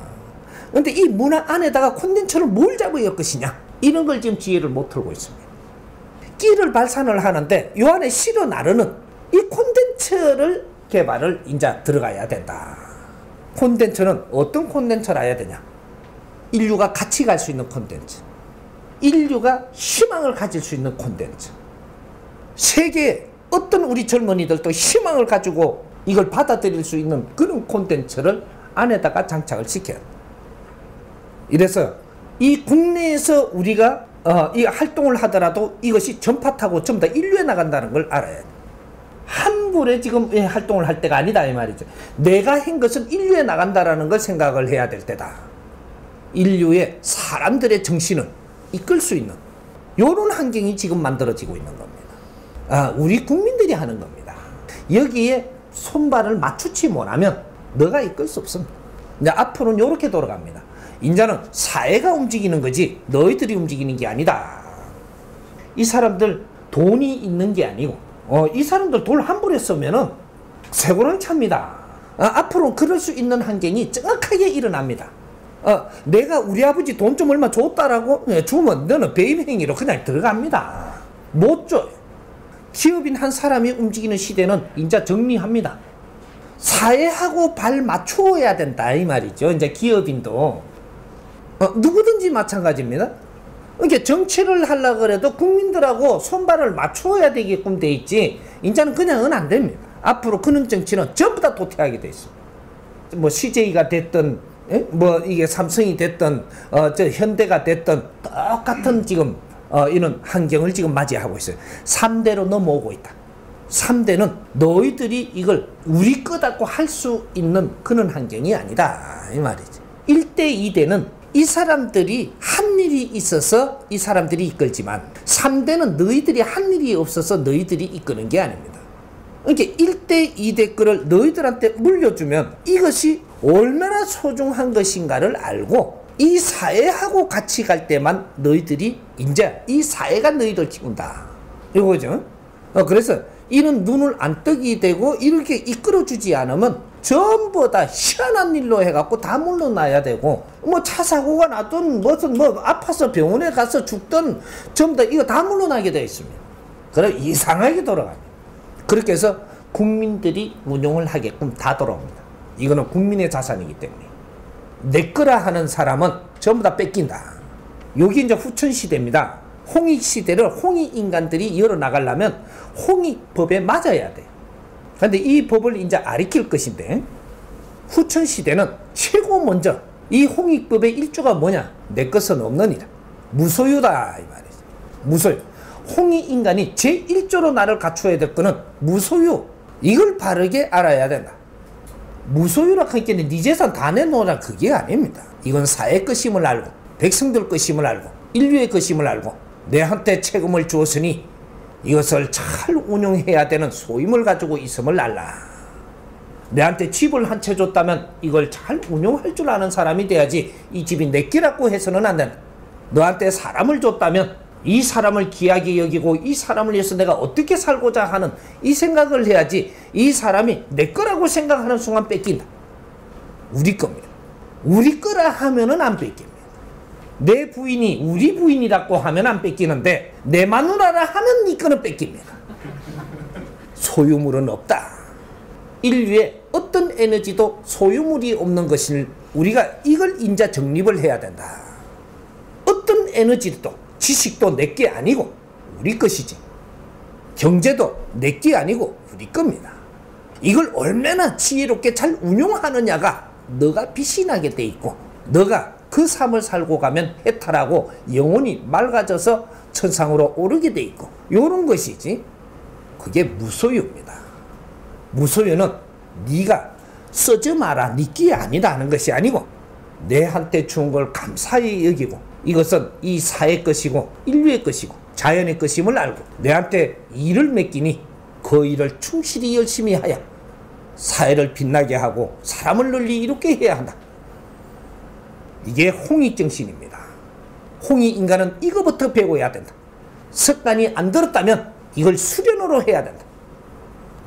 근데 이 문화 안에다가 콘텐츠를 뭘 잡아야 것이냐, 이런 걸 지금 지혜를 못 틀고 있습니다. 끼를 발산을 하는데 요 안에 실어 나르는 이 콘텐츠를 개발을 이제 들어가야 된다. 콘텐츠는 어떤 콘텐츠를 해야 되냐? 인류가 같이 갈 수 있는 콘텐츠, 인류가 희망을 가질 수 있는 콘텐츠, 세계에 어떤 우리 젊은이들도 희망을 가지고 이걸 받아들일 수 있는 그런 콘텐츠를 안에다가 장착을 시켜야 돼. 이래서 이 국내에서 우리가 이 활동을 하더라도 이것이 전파 타고 전부 다 인류에 나간다는 걸 알아야 돼. 함부로 지금 활동을 할 때가 아니다 이 말이죠. 내가 한 것은 인류에 나간다라는 걸 생각을 해야 될 때다. 인류의 사람들의 정신을 이끌 수 있는 이런 환경이 지금 만들어지고 있는 겁니다. 우리 국민들이 하는 겁니다. 여기에 손발을 맞추지 못하면 너가 이끌 수 없습니다. 이제 앞으로는 이렇게 돌아갑니다. 이제는 사회가 움직이는 거지 너희들이 움직이는 게 아니다. 이 사람들 돈이 있는 게 아니고 이 사람들 돈 함부로 쓰면은 쇠고랑 찹니다. 앞으로 그럴 수 있는 환경이 정확하게 일어납니다. 내가 우리 아버지 돈 좀 얼마 줬다라고 주면 너는 배임행위로 그냥 들어갑니다. 못 줘요. 기업인 한 사람이 움직이는 시대는 이제 정리합니다. 사회하고 발 맞추어야 된다 이 말이죠. 이제 기업인도 누구든지 마찬가지입니다. 이렇게 정치를 하려고 해도 국민들하고 손발을 맞추어야 되게끔 돼 있지 이제는 그냥은 안 됩니다. 앞으로 그런 정치는 전부 다 도태하게 돼 있습니다. 뭐 CJ가 됐든 뭐 이게 삼성이 됐든 저 현대가 됐든 똑같은 지금 이런 환경을 지금 맞이하고 있어요. 3대로 넘어오고 있다. 3대는 너희들이 이걸 우리 거다고 할 수 있는 그런 환경이 아니다 이 말이지. 1대 2대는 이 사람들이 한 일이 있어서 이 사람들이 이끌지만 3대는 너희들이 한 일이 없어서 너희들이 이끄는 게 아닙니다. 그러니까 1대 2대 거를 너희들한테 물려주면 이것이 얼마나 소중한 것인가를 알고 이 사회하고 같이 갈 때만 너희들이 이제 이 사회가 너희들 키운다 이거죠. 그래서 이런 눈을 안 뜨게 되고 이렇게 이끌어주지 않으면 전부 다 희한한 일로 해갖고 다 물러나야 되고 뭐 차 사고가 나든 무슨 뭐 아파서 병원에 가서 죽든 전부 다 이거 다 물러나게 되어 있습니다. 그래 이상하게 돌아갑니다. 그렇게 해서 국민들이 운용을 하게끔 다 돌아옵니다. 이거는 국민의 자산이기 때문에 내 거라 하는 사람은 전부 다 뺏긴다. 여기 이제 후천 시대입니다. 홍익 시대를 홍익 인간들이 열어나가려면 홍익법에 맞아야 돼. 근데 이 법을 이제 아리킬 것인데 후천 시대는 최고 먼저 이 홍익법의 일조가 뭐냐? 내 것은 없느니라. 무소유다 이 말이지. 무소유. 홍익 인간이 제1조로 나를 갖춰야 될 거는 무소유. 이걸 바르게 알아야 된다. 무소유라 하니까 네 재산 다 내놓으라 그게 아닙니다. 이건 사회 것임을 알고 백성들 것임을 알고 인류의 것임을 알고 내한테 책임을 주었으니 이것을 잘 운영해야 되는 소임을 가지고 있음을 알라. 내한테 집을 한 채 줬다면 이걸 잘 운영할 줄 아는 사람이 돼야지 이 집이 내 끼라고 해서는 안 된다. 너한테 사람을 줬다면 이 사람을 귀하게 여기고 이 사람을 위해서 내가 어떻게 살고자 하는 이 생각을 해야지 이 사람이 내 거라고 생각하는 순간 뺏긴다. 우리 겁니다. 우리 거라 하면은 안 뺏깁니다. 내 부인이 우리 부인이라고 하면 안 뺏기는데 내 마누라라 하면 네 거는 뺏깁니다. 소유물은 없다. 인류의 어떤 에너지도 소유물이 없는 것을 우리가 이걸 인자 정립을 해야 된다. 어떤 에너지도 지식도 내게 아니고 우리 것이지. 경제도 내게 아니고 우리 겁니다. 이걸 얼마나 지혜롭게 잘 운용하느냐가 너가 빛이 나게 돼 있고 너가 그 삶을 살고 가면 해탈하고 영혼이 맑아져서 천상으로 오르게 돼 있고 요런 것이지. 그게 무소유입니다. 무소유는 네가 쓰지 마라, 네 끼 아니다 하는 것이 아니고 내한테 준 걸 감사히 여기고 이것은 이 사회 것이고 인류의 것이고 자연의 것임을 알고 내한테 일을 맡기니 그 일을 충실히 열심히 하여 사회를 빛나게 하고 사람을 널리 이롭게 해야 한다. 이게 홍익정신입니다. 홍익인간은 이거부터 배워야 된다. 습관이 안 들었다면 이걸 수련으로 해야 된다.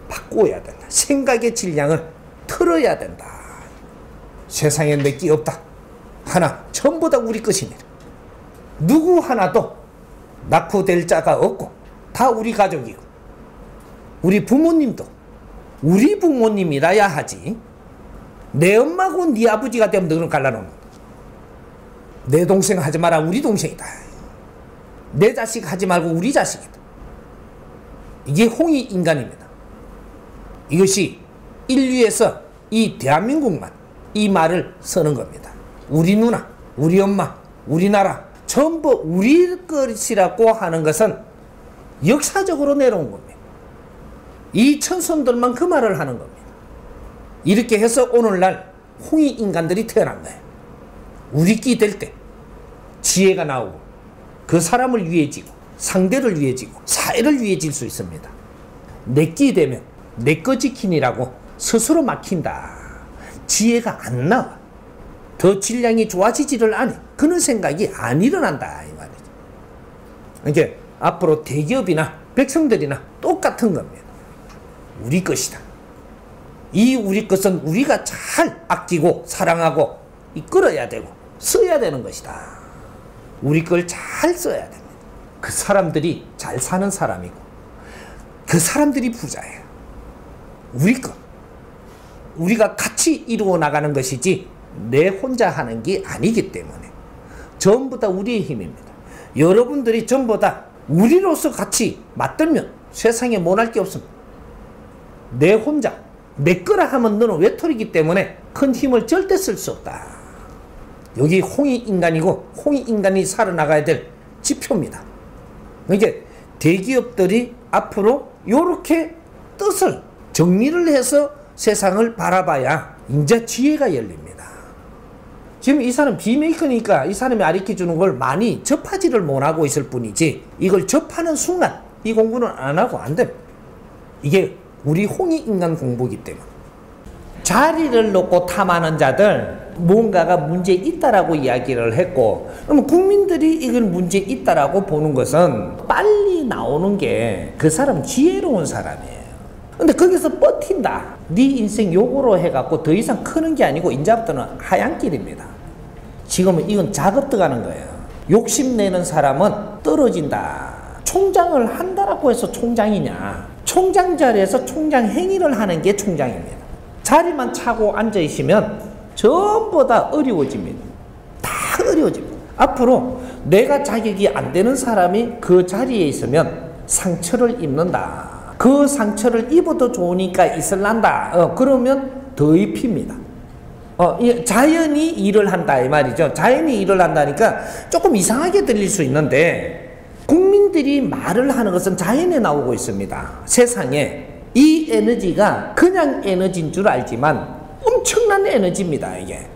바꿔야 된다. 생각의 질량을 틀어야 된다. 세상에 내 끼 없다. 하나 전부 다 우리 것입니다. 누구 하나도 낳고 될 자가 없고 다 우리 가족이고 우리 부모님도 우리 부모님이라야 하지. 내 엄마고 네 아버지가 되면 너는 갈라놓는 거다. 내 동생 하지 마라, 우리 동생이다. 내 자식 하지 말고 우리 자식이다. 이게 홍익인간입니다. 이것이 인류에서 이 대한민국만 이 말을 쓰는 겁니다. 우리 누나, 우리 엄마, 우리나라 전부 우리 것이라고 하는 것은 역사적으로 내려온 겁니다. 이 천손들만 그 말을 하는 겁니다. 이렇게 해서 오늘날 홍익인간들이 태어난 거예요. 우리 끼 될 때 지혜가 나오고 그 사람을 위해지고 상대를 위해지고 사회를 위해질 수 있습니다. 내 끼 되면 내 거 지키니라고 스스로 막힌다. 지혜가 안 나와. 더 질량이 좋아지지를 않아. 그런 생각이 안 일어난다 이 말이죠. 이게 앞으로 대기업이나 백성들이나 똑같은 겁니다. 우리 것이다. 이 우리 것은 우리가 잘 아끼고 사랑하고 이끌어야 되고 써야 되는 것이다. 우리 걸 잘 써야 됩니다. 그 사람들이 잘 사는 사람이고 그 사람들이 부자예요. 우리 것. 우리가 같이 이루어 나가는 것이지 내 혼자 하는 게 아니기 때문에 전부 다 우리의 힘입니다. 여러분들이 전부 다 우리로서 같이 맞들면 세상에 못할 게 없습니다. 내 혼자 내 거라 하면 너는 외톨이기 때문에 큰 힘을 절대 쓸 수 없다. 여기 홍익인간이고 홍익인간이 살아나가야 될 지표입니다. 이게 대기업들이 앞으로 이렇게 뜻을 정리를 해서 세상을 바라봐야 이제 지혜가 열립니다. 지금 이 사람 비메이커니까 이 사람이 가르쳐주는 걸 많이 접하지를 못하고 있을 뿐이지 이걸 접하는 순간 이 공부는 안 하고 안 됩니다. 이게 우리 홍익인간 공부이기 때문에 자리를 놓고 탐하는 자들 뭔가가 문제 있다라고 이야기를 했고 그러면 국민들이 이걸 문제 있다라고 보는 것은 빨리 나오는 게 그 사람 지혜로운 사람이에요. 근데 거기서 버틴다. 네 인생 요거로 해갖고 더 이상 크는 게 아니고 이제부터는 하얀 길입니다. 지금은 이건 작업 들어가는 거예요. 욕심내는 사람은 떨어진다. 총장을 한다라고 해서 총장이냐. 총장 자리에서 총장 행위를 하는 게 총장입니다. 자리만 차고 앉아있으면 전부 다 어려워집니다. 다 어려워집니다. 앞으로 내가 자격이 안 되는 사람이 그 자리에 있으면 상처를 입는다. 그 상처를 입어도 좋으니까 있을란다. 그러면 더 입힙니다. 자연이 일을 한다 이 말이죠. 자연이 일을 한다니까 조금 이상하게 들릴 수 있는데 국민들이 말을 하는 것은 자연에 나오고 있습니다. 세상에 이 에너지가 그냥 에너지인 줄 알지만 엄청난 에너지입니다. 이게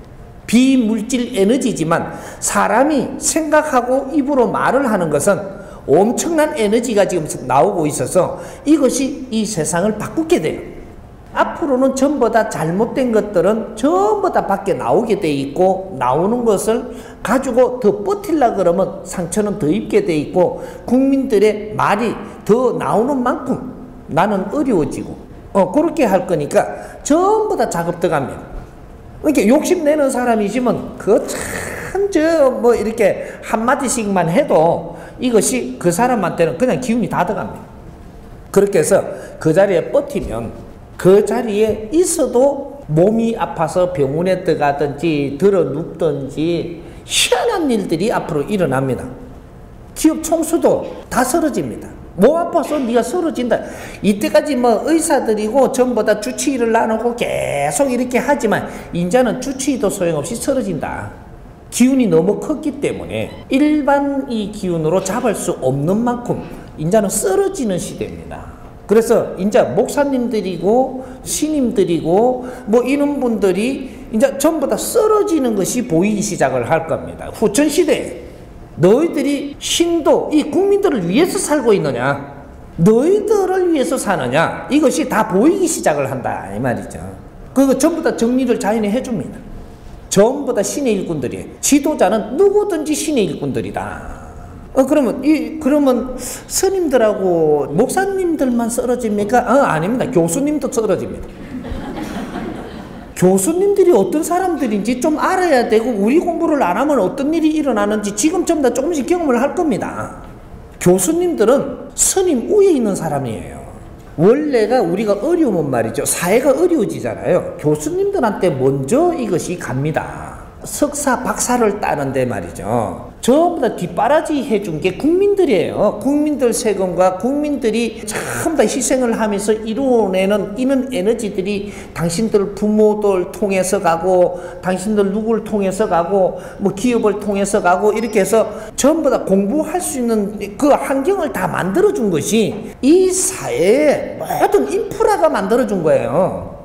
비물질 에너지지만 사람이 생각하고 입으로 말을 하는 것은 엄청난 에너지가 지금 나오고 있어서 이것이 이 세상을 바꾸게 돼요. 앞으로는 전부 다 잘못된 것들은 전부 다 밖에 나오게 돼 있고 나오는 것을 가지고 더 버틸라 그러면 상처는 더 입게 돼 있고 국민들의 말이 더 나오는 만큼 나는 어려워지고 그렇게 할 거니까 전부 다 작업 들어갑니다. 이렇게 욕심내는 사람이지만 그 참 저 뭐 이렇게 한마디씩만 해도 이것이 그 사람한테는 그냥 기운이 다 들어갑니다. 그렇게 해서 그 자리에 버티면 그 자리에 있어도 몸이 아파서 병원에 들어가든지 들어 눕든지 희한한 일들이 앞으로 일어납니다. 기업 총수도 다 쓰러집니다. 몸 아파서 네가 쓰러진다. 이때까지 뭐 의사들이고 전부 다 주치의를 나누고 계속 이렇게 하지만 이제는 주치의도 소용없이 쓰러진다. 기운이 너무 컸기 때문에 일반 이 기운으로 잡을 수 없는 만큼 이제는 쓰러지는 시대입니다. 그래서 이제 목사님들이고 신임들이고 뭐 이런 분들이 이제 전부 다 쓰러지는 것이 보이기 시작을 할 겁니다. 후천시대에 너희들이 신도 이 국민들을 위해서 살고 있느냐, 너희들을 위해서 사느냐, 이것이 다 보이기 시작을 한다 이 말이죠. 그거 전부 다 정리를 자연히 해줍니다. 전부 다 신의 일꾼들이에요. 지도자는 누구든지 신의 일꾼들이다. 그러면 스님들하고 목사님들만 쓰러집니까? 아닙니다. 교수님도 쓰러집니다. 교수님들이 어떤 사람들인지 좀 알아야 되고, 우리 공부를 안 하면 어떤 일이 일어나는지 지금 전부 다 조금씩 경험을 할 겁니다. 교수님들은 스님 위에 있는 사람이에요. 원래가 우리가 어려우면 말이죠, 사회가 어려워지잖아요. 교수님들한테 먼저 이것이 갑니다. 석사, 박사를 따는데 말이죠, 전부 다 뒷바라지 해준 게 국민들이에요. 국민들 세금과 국민들이 전부 다 희생을 하면서 이루어내는 이런 에너지들이 당신들 부모들 통해서 가고, 당신들 누구를 통해서 가고, 뭐 기업을 통해서 가고, 이렇게 해서 전부 다 공부할 수 있는 그 환경을 다 만들어준 것이 이 사회의 모든 인프라가 만들어준 거예요.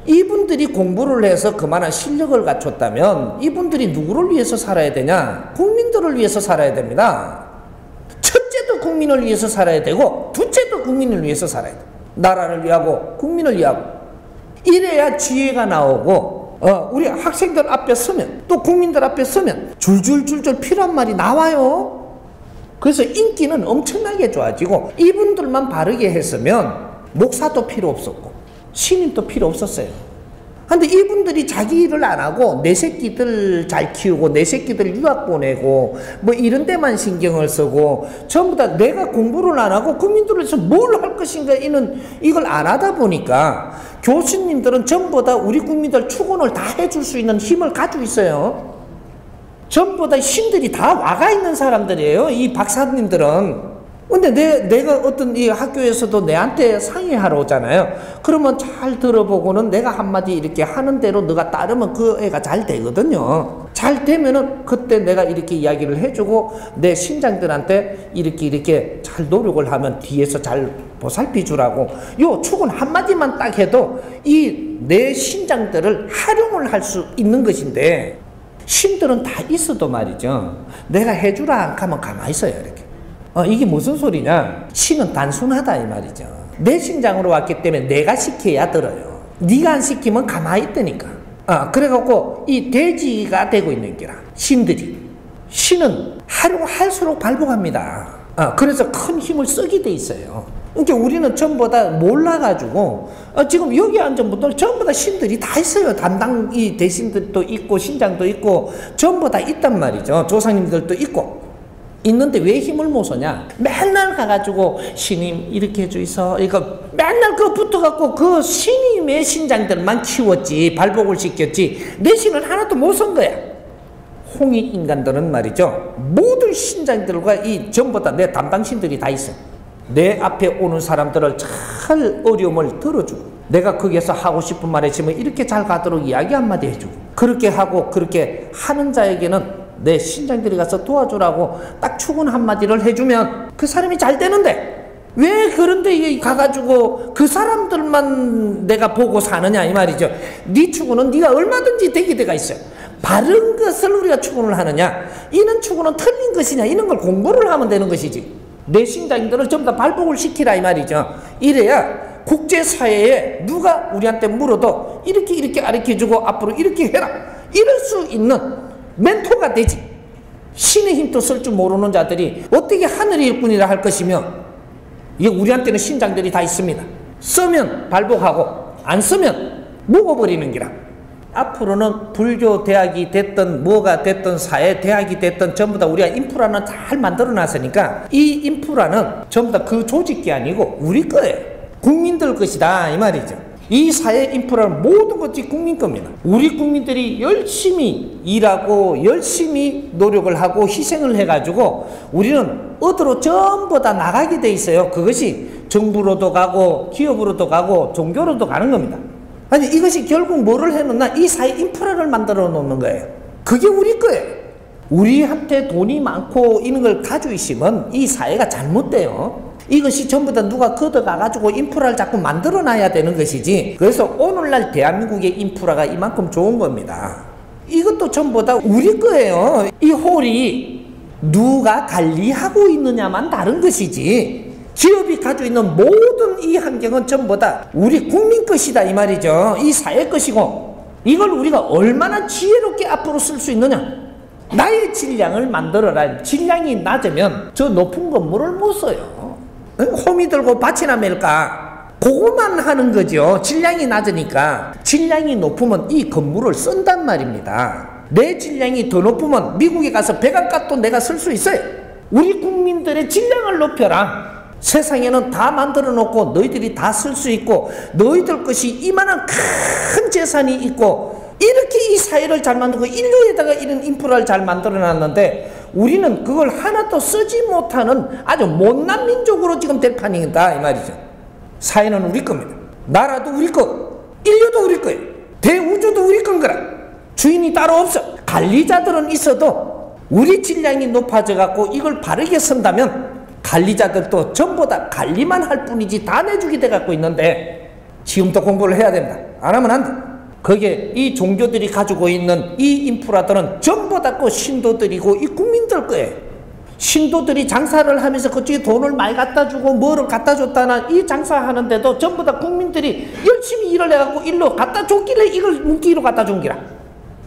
이분들이 공부를 해서 그만한 실력을 갖췄다면 이분들이 누구를 위해서 살아야 되냐? 국민들을 위해서 살아야 됩니다. 첫째도 국민을 위해서 살아야 되고, 둘째도 국민을 위해서 살아야 돼. 나라를 위하고 국민을 위하고. 이래야 지혜가 나오고, 우리 학생들 앞에 서면, 또 국민들 앞에 서면 줄줄줄줄 필요한 말이 나와요. 그래서 인기는 엄청나게 좋아지고, 이분들만 바르게 했으면 목사도 필요 없었고 신임도 필요 없었어요. 근데 이분들이 자기 일을 안 하고 내 새끼들 잘 키우고 내 새끼들 유학 보내고 뭐 이런 데만 신경을 쓰고, 전부 다 내가 공부를 안 하고 국민들을 위해서 뭘 할 것인가, 이걸 안 하다 보니까 교수님들은 전부 다 우리 국민들 축원을 다 해줄 수 있는 힘을 가지고 있어요. 전부 다 신들이 다 와가 있는 사람들이에요, 이 박사님들은. 근데 내가 어떤 이 학교에서도 내한테 상의하러 오잖아요. 그러면 잘 들어보고는 내가 한마디 이렇게 하는 대로 너가 따르면 그 애가 잘 되거든요. 잘 되면은 그때 내가 이렇게 이야기를 해주고, 내 신장들한테 이렇게 잘 노력을 하면 뒤에서 잘 보살피 주라고, 요 축은 한마디만 딱 해도 이 내 신장들을 활용을 할 수 있는 것인데, 신들은 다 있어도 말이죠, 내가 해주라 안 하면 가만히 있어요. 이렇게. 이게 무슨 소리냐? 신은 단순하다 이 말이죠. 내 신장으로 왔기 때문에 내가 시켜야 들어요. 네가 안 시키면 가만히 있다니까. 그래갖고 이 돼지가 되고 있는 게라, 신들이. 신은 활용할수록 발복합니다. 그래서 큰 힘을 쓰게 돼 있어요. 그러니까 우리는 전부 다 몰라가지고, 지금 여기 앉은 분들 전부 다 신들이 다 있어요. 담당 이 대신들도 있고 신장도 있고 전부 다 있단 말이죠. 조상님들도 있고. 있는데 왜 힘을 못 쓰냐? 맨날 가가지고 신임 이렇게 해주이소, 이거 맨날 그거 붙어갖고 그 신임의 신장들만 키웠지, 발복을 시켰지, 내 신은 하나도 못 쓴 거야. 홍익 인간들은 말이죠, 모든 신장들과 이 전부 다 내 담당신들이 다 있어. 내 앞에 오는 사람들을 잘 어려움을 들어주고, 내가 거기에서 하고 싶은 말 했으면 이렇게 잘 가도록 이야기 한마디 해주고, 그렇게 하고 그렇게 하는 자에게는 내 신장들이 가서 도와주라고 딱 축원 한마디를 해주면 그 사람이 잘 되는데, 왜 그런데 가가지고 그 사람들만 내가 보고 사느냐 이 말이죠. 네 축원은 네가 얼마든지 되게 돼가 있어요. 바른 것을 우리가 축원을 하느냐, 이런 축원은 틀린 것이냐, 이런 걸 공부를 하면 되는 것이지. 내 신장들을 전부 다 발복을 시키라 이 말이죠. 이래야 국제사회에 누가 우리한테 물어도 이렇게 가르쳐주고 앞으로 이렇게 해라, 이럴 수 있는 멘토가 되지. 신의 힘도 쓸 줄 모르는 자들이 어떻게 하늘의 일꾼이라 할 것이며, 이게 우리한테는 신장들이 다 있습니다. 쓰면 발복하고 안 쓰면 먹어버리는 기라. 앞으로는 불교 대학이 됐든 뭐가 됐든 사회 대학이 됐든 전부 다 우리가 인프라는 잘 만들어 놨으니까 이 인프라는 전부 다 그 조직이 아니고 우리 거예요. 국민들 것이다 이 말이죠. 이 사회 인프라는 모든 것이 국민 겁니다. 우리 국민들이 열심히 일하고 열심히 노력을 하고 희생을 해가지고 우리는 어디로 전부 다 나가게 돼 있어요. 그것이 정부로도 가고 기업으로도 가고 종교로도 가는 겁니다. 아니 이것이 결국 뭐를 해놓나, 이 사회 인프라를 만들어 놓는 거예요. 그게 우리 거예요. 우리한테 돈이 많고 이런 걸 가지고 있으면 이 사회가 잘못돼요. 이것이 전부 다 누가 걷어가가지고 인프라를 자꾸 만들어놔야 되는 것이지. 그래서 오늘날 대한민국의 인프라가 이만큼 좋은 겁니다. 이것도 전부 다 우리 거예요. 이 홀이 누가 관리하고 있느냐만 다른 것이지, 기업이 가지고 있는 모든 이 환경은 전부 다 우리 국민 것이다 이 말이죠. 이 사회 것이고, 이걸 우리가 얼마나 지혜롭게 앞으로 쓸 수 있느냐. 나의 질량을 만들어라. 질량이 낮으면 저 높은 건물을 못 써요. 홈이 들고 밭이나 맬까? 그거만 하는 거죠. 질량이 낮으니까. 질량이 높으면 이 건물을 쓴단 말입니다. 내 질량이 더 높으면 미국에 가서 배관값도 내가 쓸 수 있어요. 우리 국민들의 질량을 높여라. 세상에는 다 만들어 놓고 너희들이 다 쓸 수 있고, 너희들 것이 이만한 큰 재산이 있고, 이렇게 이 사회를 잘 만들고 인류에다가 이런 인프라를 잘 만들어 놨는데 우리는 그걸 하나도 쓰지 못하는 아주 못난 민족으로 지금 될 판이다 이 말이죠. 사회는 우리 겁니다. 나라도 우리 거, 인류도 우리 거예요. 대우주도 우리 건 거라. 주인이 따로 없어. 관리자들은 있어도 우리 질량이 높아져 갖고 이걸 바르게 쓴다면 관리자들도 전부 다 관리만 할 뿐이지 다 내주게 돼 갖고 있는데, 지금부터 공부를 해야 된다. 안 하면 안 돼. 거기에 이 종교들이 가지고 있는 이 인프라들은 전부 다 그 신도들이고 이 국민들 거예요. 신도들이 장사를 하면서 그쪽에 돈을 많이 갖다 주고 뭐를 갖다 줬다나 이 장사하는데도 전부 다 국민들이 열심히 일을 해갖고 일로 갖다 줬길래 이걸 문기로 갖다 준 기라.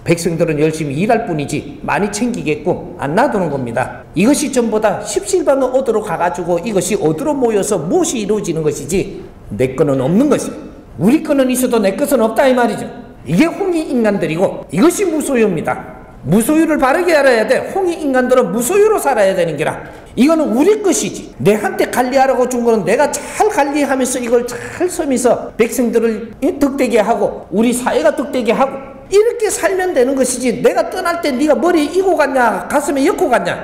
백성들은 열심히 일할 뿐이지 많이 챙기게끔 안 놔두는 겁니다. 이것이 전부 다 십실반의 어디로 가가지고 이것이 어디로 모여서 무엇이 이루어지는 것이지 내 거는 없는 것이야. 우리 거는 있어도 내 것은 없다 이 말이죠. 이게 홍익인간들이고 이것이 무소유입니다. 무소유를 바르게 알아야 돼. 홍익인간들은 무소유로 살아야 되는 게라. 이거는 우리 것이지. 내한테 관리하라고 준 거는 내가 잘 관리하면서 이걸 잘 쓰면서 백성들을 득되게 하고 우리 사회가 득되게 하고 이렇게 살면 되는 것이지, 내가 떠날 때 네가 머리에 이고 갔냐 가슴에 엮고 갔냐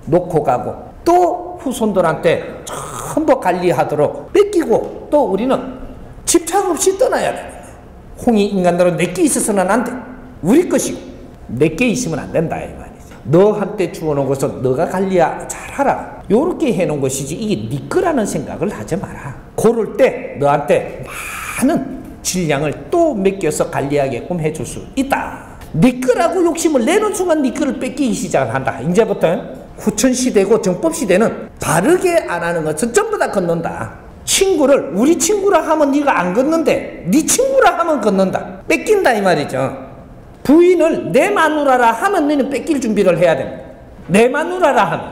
놓고 가고 또 후손들한테 전부 관리하도록 뺏기고 또 우리는 집착 없이 떠나야 돼. 홍익인간들은 내게 있어서는 안 돼. 우리 것이고 내게 있으면 안 된다 이 말이지. 너한테 주어놓은 것은 너가 관리 잘하라. 요렇게 해놓은 것이지 이게 네 거라는 생각을 하지 마라. 고를 때 너한테 많은 질량을 또 맡겨서 관리하게끔 해줄 수 있다. 네 거라고 욕심을 내는 순간 네 거를 뺏기기 시작한다. 이제부터 후천시대고 정법시대는 바르게 안 하는 것은 전부 다 걷는다. 친구를 우리 친구라 하면 네가 안 걷는데 네 친구라 하면 걷는다. 뺏긴다 이 말이죠. 부인을 내 마누라라 하면 너는 뺏길 준비를 해야 됩니다. 내 마누라라 하면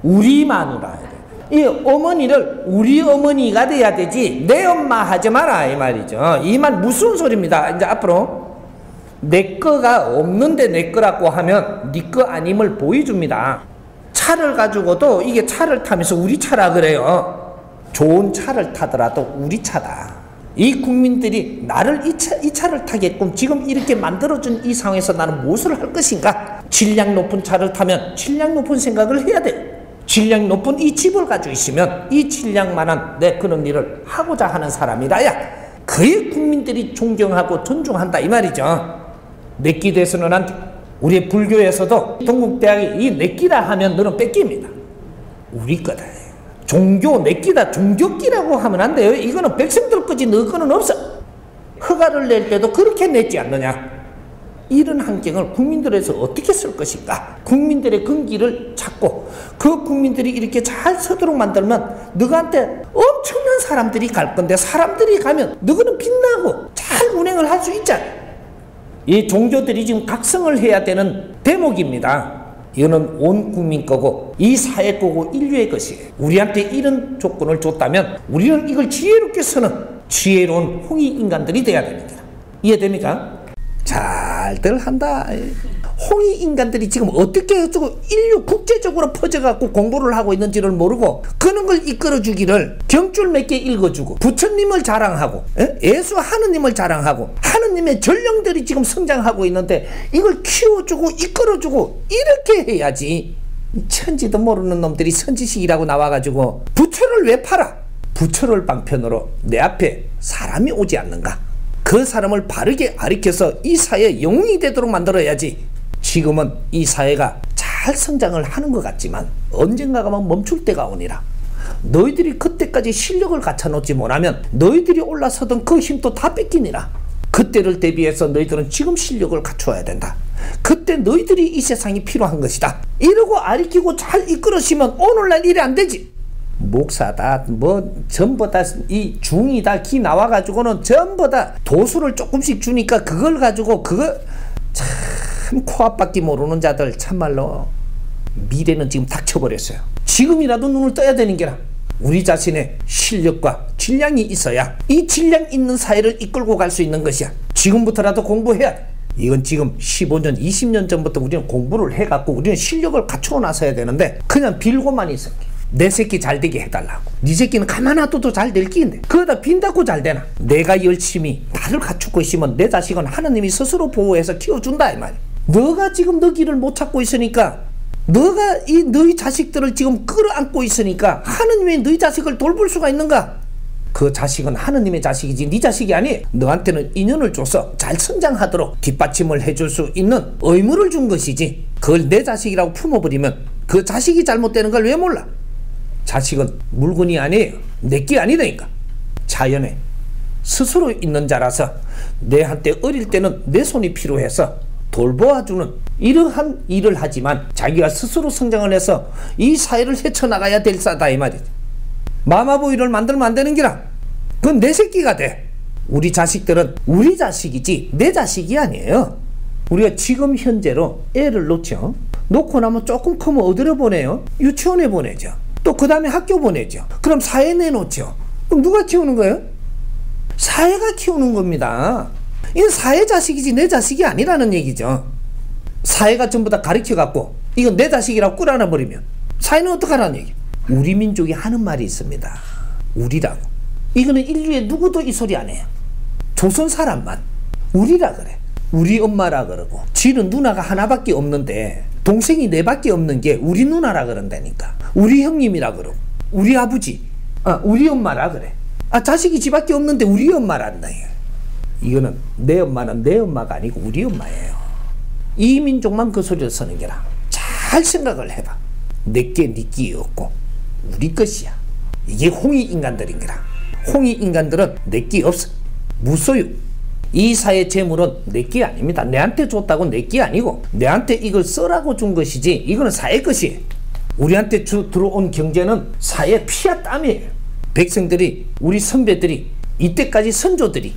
우리 마누라 해야 돼. 이 어머니를 우리 어머니가 돼야 되지 내 엄마 하지 마라 이 말이죠. 이 말 무슨 소리입니다. 이제 앞으로 내 거가 없는데 내 거라고 하면 네 거 아님을 보여줍니다. 차를 가지고도 이게 차를 타면서 우리 차라 그래요. 좋은 차를 타더라도 우리 차다. 이 국민들이 나를 이 차를 타게끔 지금 이렇게 만들어준 이 상황에서 나는 무엇을 할 것인가? 질량 높은 차를 타면 질량 높은 생각을 해야 돼. 질량 높은 이 집을 가지고 있으면 이 질량만한 내 그런 일을 하고자 하는 사람이라야 그의 국민들이 존경하고 존중한다 이 말이죠. 내끼 돼서는 안 돼. 우리 불교에서도 동국대학이 이 내끼라 하면 너는 뺏깁니다. 우리 거다. 종교 내끼다 종교끼라고 하면 안 돼요. 이거는 백성들 거지 너 거는 없어. 허가를 낼 때도 그렇게 냈지 않느냐. 이런 환경을 국민들에서 어떻게 쓸 것인가. 국민들의 근기를 찾고 그 국민들이 이렇게 잘 서도록 만들면 너한테 엄청난 사람들이 갈 건데, 사람들이 가면 너는 빛나고 잘 운행을 할 수 있잖아. 이 종교들이 지금 각성을 해야 되는 대목입니다. 이거는 온 국민 거고 이 사회 거고 인류의 것이에요. 우리한테 이런 조건을 줬다면 우리는 이걸 지혜롭게 쓰는 지혜로운 홍익인간들이 돼야 됩니다. 이해됩니까? 잘들 한다. 홍익인간들이 지금 어떻게 인류 국제적으로 퍼져갖고 공부를 하고 있는지를 모르고 그런 걸 이끌어주기를 경줄 몇 개 읽어주고 부처님을 자랑하고 예수 하느님을 자랑하고 하느님의 전령들이 지금 성장하고 있는데 이걸 키워주고 이끌어주고 이렇게 해야지. 천지도 모르는 놈들이 선지식이라고 나와가지고 부처를 왜 팔아? 부처를 방편으로 내 앞에 사람이 오지 않는가? 그 사람을 바르게 가르쳐서 이 사회에 영웅이 되도록 만들어야지. 지금은 이 사회가 잘 성장을 하는 것 같지만 언젠가 가면 멈출 때가 오니라. 너희들이 그때까지 실력을 갖춰놓지 못하면 너희들이 올라서던 그 힘도 다 뺏기니라. 그때를 대비해서 너희들은 지금 실력을 갖춰야 된다. 그때 너희들이 이 세상이 필요한 것이다. 이러고 아리키고 잘 이끌으시면 오늘날 일이 안 되지. 목사다 뭐 전부 다 이 중이다 기 나와가지고는 전부 다 도수를 조금씩 주니까 그걸 가지고 그거 참 코앞밖에 모르는 자들 참말로 미래는 지금 닥쳐버렸어요. 지금이라도 눈을 떠야 되는 게라. 우리 자신의 실력과 질량이 있어야 이 질량 있는 사회를 이끌고 갈 수 있는 것이야. 지금부터라도 공부해야 돼. 이건 지금 15년 20년 전부터 우리는 공부를 해갖고 우리는 실력을 갖추어 나서야 되는데 그냥 빌고만 있어. 내 새끼 잘 되게 해달라고. 네 새끼는 가만 놔둬도 잘 될 끼인데 그러다 빈다고 잘 되나. 내가 열심히 나를 갖추고 있으면 내 자식은 하나님이 스스로 보호해서 키워준다 이 말이야. 너가 지금 너 길을 못 찾고 있으니까 너가 너희 자식들을 지금 끌어안고 있으니까 하느님이 너희 자식을 돌볼 수가 있는가? 그 자식은 하느님의 자식이지 네 자식이 아니. 너한테는 인연을 줘서 잘 성장하도록 뒷받침을 해줄 수 있는 의무를 준 것이지 그걸 내 자식이라고 품어버리면 그 자식이 잘못되는 걸 왜 몰라? 자식은 물건이 아니에요. 내게 아니다니까. 자연에 스스로 있는 자라서 내한테 어릴 때는 내 손이 필요해서 돌보아주는 이러한 일을 하지만 자기가 스스로 성장을 해서 이 사회를 헤쳐나가야 될 사다 이 말이지. 마마보이를 만들면 안 되는 기라. 그건 내 새끼가 돼. 우리 자식들은 우리 자식이지 내 자식이 아니에요. 우리가 지금 현재로 애를 놓죠. 놓고 나면 조금 크면 어디로 보내요? 유치원에 보내죠. 또 그 다음에 학교 보내죠. 그럼 사회에 내놓죠. 그럼 누가 키우는 거예요? 사회가 키우는 겁니다. 이건 사회 자식이지 내 자식이 아니라는 얘기죠. 사회가 전부 다 가르쳐갖고 이건 내 자식이라고 끌어안아버리면 사회는 어떡하라는 얘기. 우리 민족이 하는 말이 있습니다. 우리라고. 이거는 인류의 누구도 이 소리 안 해요. 조선 사람만 우리라 그래. 우리 엄마라 그러고 지는 누나가 하나밖에 없는데 동생이 네밖에 없는 게 우리 누나라 그런다니까. 우리 형님이라 그러고 우리 아버지 우리 엄마라 그래. 자식이 지밖에 없는데 우리 엄마란다. 이거는 내 엄마는 내 엄마가 아니고 우리 엄마예요. 이 민족만 그 소리를 쓰는 게라. 잘 생각을 해봐. 내게 니끼 없고 우리 것이야. 이게 홍이 인간들인 거라. 홍이 인간들은 내게 없어. 무소유. 이 사회 재물은 내게 아닙니다. 내한테 줬다고 내게 아니고 내한테 이걸 써라고 준 것이지 이거는 사회 것이에요. 우리한테 들어온 경제는 사회 피와 땀이에요. 백성들이 우리 선배들이 이때까지 선조들이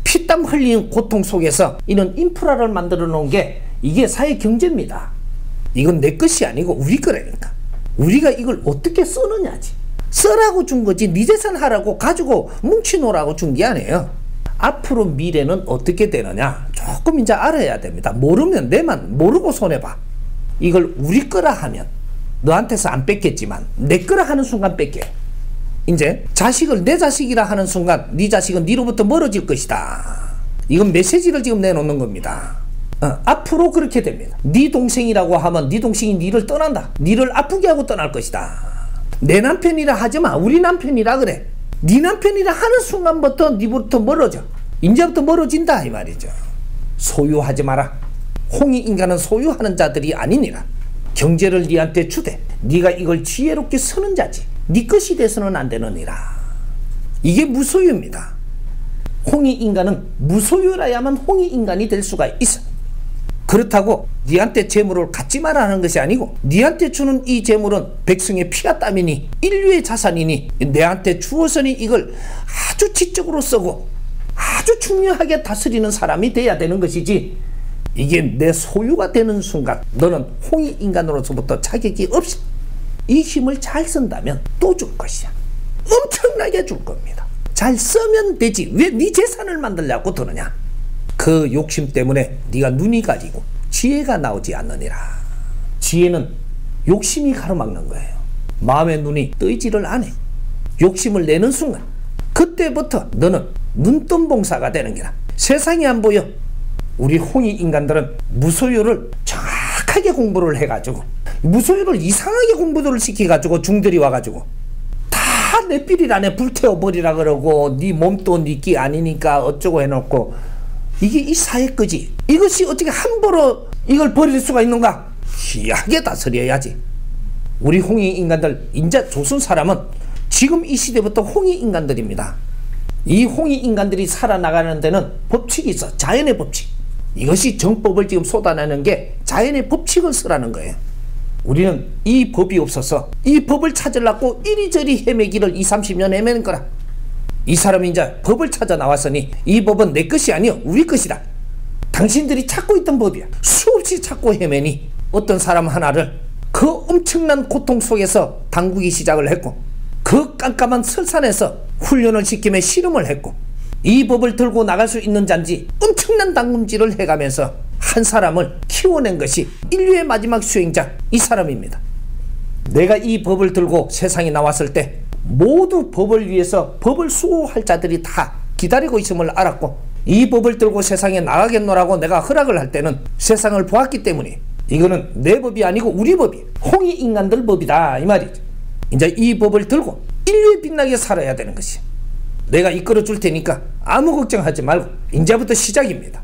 피땀 흘리는 고통 속에서 이런 인프라를 만들어 놓은 게 이게 사회 경제입니다. 이건 내 것이 아니고 우리 거라니까. 우리가 이걸 어떻게 쓰느냐지. 써라고 준 거지 네 재산 하라고 가지고 뭉치놓으라고 준 게 아니에요. 앞으로 미래는 어떻게 되느냐 조금 이제 알아야 됩니다. 모르면 내만 모르고 손해봐. 이걸 우리 거라 하면 너한테서 안 뺏겠지만 내 거라 하는 순간 뺏겨. 이제 자식을 내 자식이라 하는 순간 네 자식은 네로부터 멀어질 것이다. 이건 메시지를 지금 내놓는 겁니다. 앞으로 그렇게 됩니다. 네 동생이라고 하면 네 동생이 네를 떠난다. 네를 아프게 하고 떠날 것이다. 내 남편이라 하지마. 우리 남편이라 그래. 네 남편이라 하는 순간부터 네부터 멀어져. 이제부터 멀어진다 이 말이죠. 소유하지 마라. 홍이 인간은 소유하는 자들이 아니니라. 경제를 네한테 주되 네가 이걸 지혜롭게 쓰는 자지 네 것이 돼서는 안 되느니라. 이게 무소유입니다. 홍이 인간은 무소유라야만 홍이 인간이 될 수가 있어. 그렇다고 네한테 재물을 갖지 말라는 것이 아니고 네한테 주는 이 재물은 백성의 피와 땀이니 인류의 자산이니 내한테 주어서니 이걸 아주 지적으로 쓰고 아주 중요하게 다스리는 사람이 돼야 되는 것이지 이게 내 소유가 되는 순간 너는 홍이 인간으로서부터 자격이 없어. 이 힘을 잘 쓴다면 또 줄 것이야. 엄청나게 줄 겁니다. 잘 쓰면 되지 왜 네 재산을 만들려고 드느냐. 그 욕심 때문에 네가 눈이 가리고 지혜가 나오지 않느니라. 지혜는 욕심이 가로막는 거예요. 마음의 눈이 뜨지를 않아. 욕심을 내는 순간 그때부터 너는 눈뜬봉사가 되는 게라. 세상이 안 보여. 우리 홍이 인간들은 무소유를 정확하게 공부를 해가지고 무소유를 이상하게 공부를 시켜가지고 중들이 와가지고 다 내 삘 안에 불태워버리라 그러고 네 몸도 네 끼 아니니까 어쩌고 해놓고 이게 이 사회 거지. 이것이 어떻게 함부로 이걸 버릴 수가 있는가? 희하게 다스려야지. 우리 홍이 인간들 인자 조선 사람은 지금 이 시대부터 홍익인간들입니다. 이 홍익인간들이 살아나가는 데는 법칙이 있어. 자연의 법칙. 이것이 정법을 지금 쏟아내는 게 자연의 법칙을 쓰라는 거예요. 우리는 이 법이 없어서 이 법을 찾으려고 이리저리 헤매기를 20-30년 헤매는 거라. 이 사람이 이제 법을 찾아 나왔으니 이 법은 내 것이 아니여 우리 것이다. 당신들이 찾고 있던 법이야. 수없이 찾고 헤매니 어떤 사람 하나를 그 엄청난 고통 속에서 당구기 시작을 했고 그 깜깜한 설산에서 훈련을 시키며 실험을 했고 이 법을 들고 나갈 수 있는 잔지 엄청난 당금질을 해가면서 한 사람을 키워낸 것이 인류의 마지막 수행자 이 사람입니다. 내가 이 법을 들고 세상에 나왔을 때 모두 법을 위해서 법을 수호할 자들이 다 기다리고 있음을 알았고 이 법을 들고 세상에 나가겠노라고 내가 허락을 할 때는 세상을 보았기 때문에 이거는 내 법이 아니고 우리 법이 홍익인간들 법이다 이 말이지. 이제 이 법을 들고 인류에 빛나게 살아야 되는 것이. 내가 이끌어 줄 테니까 아무 걱정하지 말고 이제부터 시작입니다.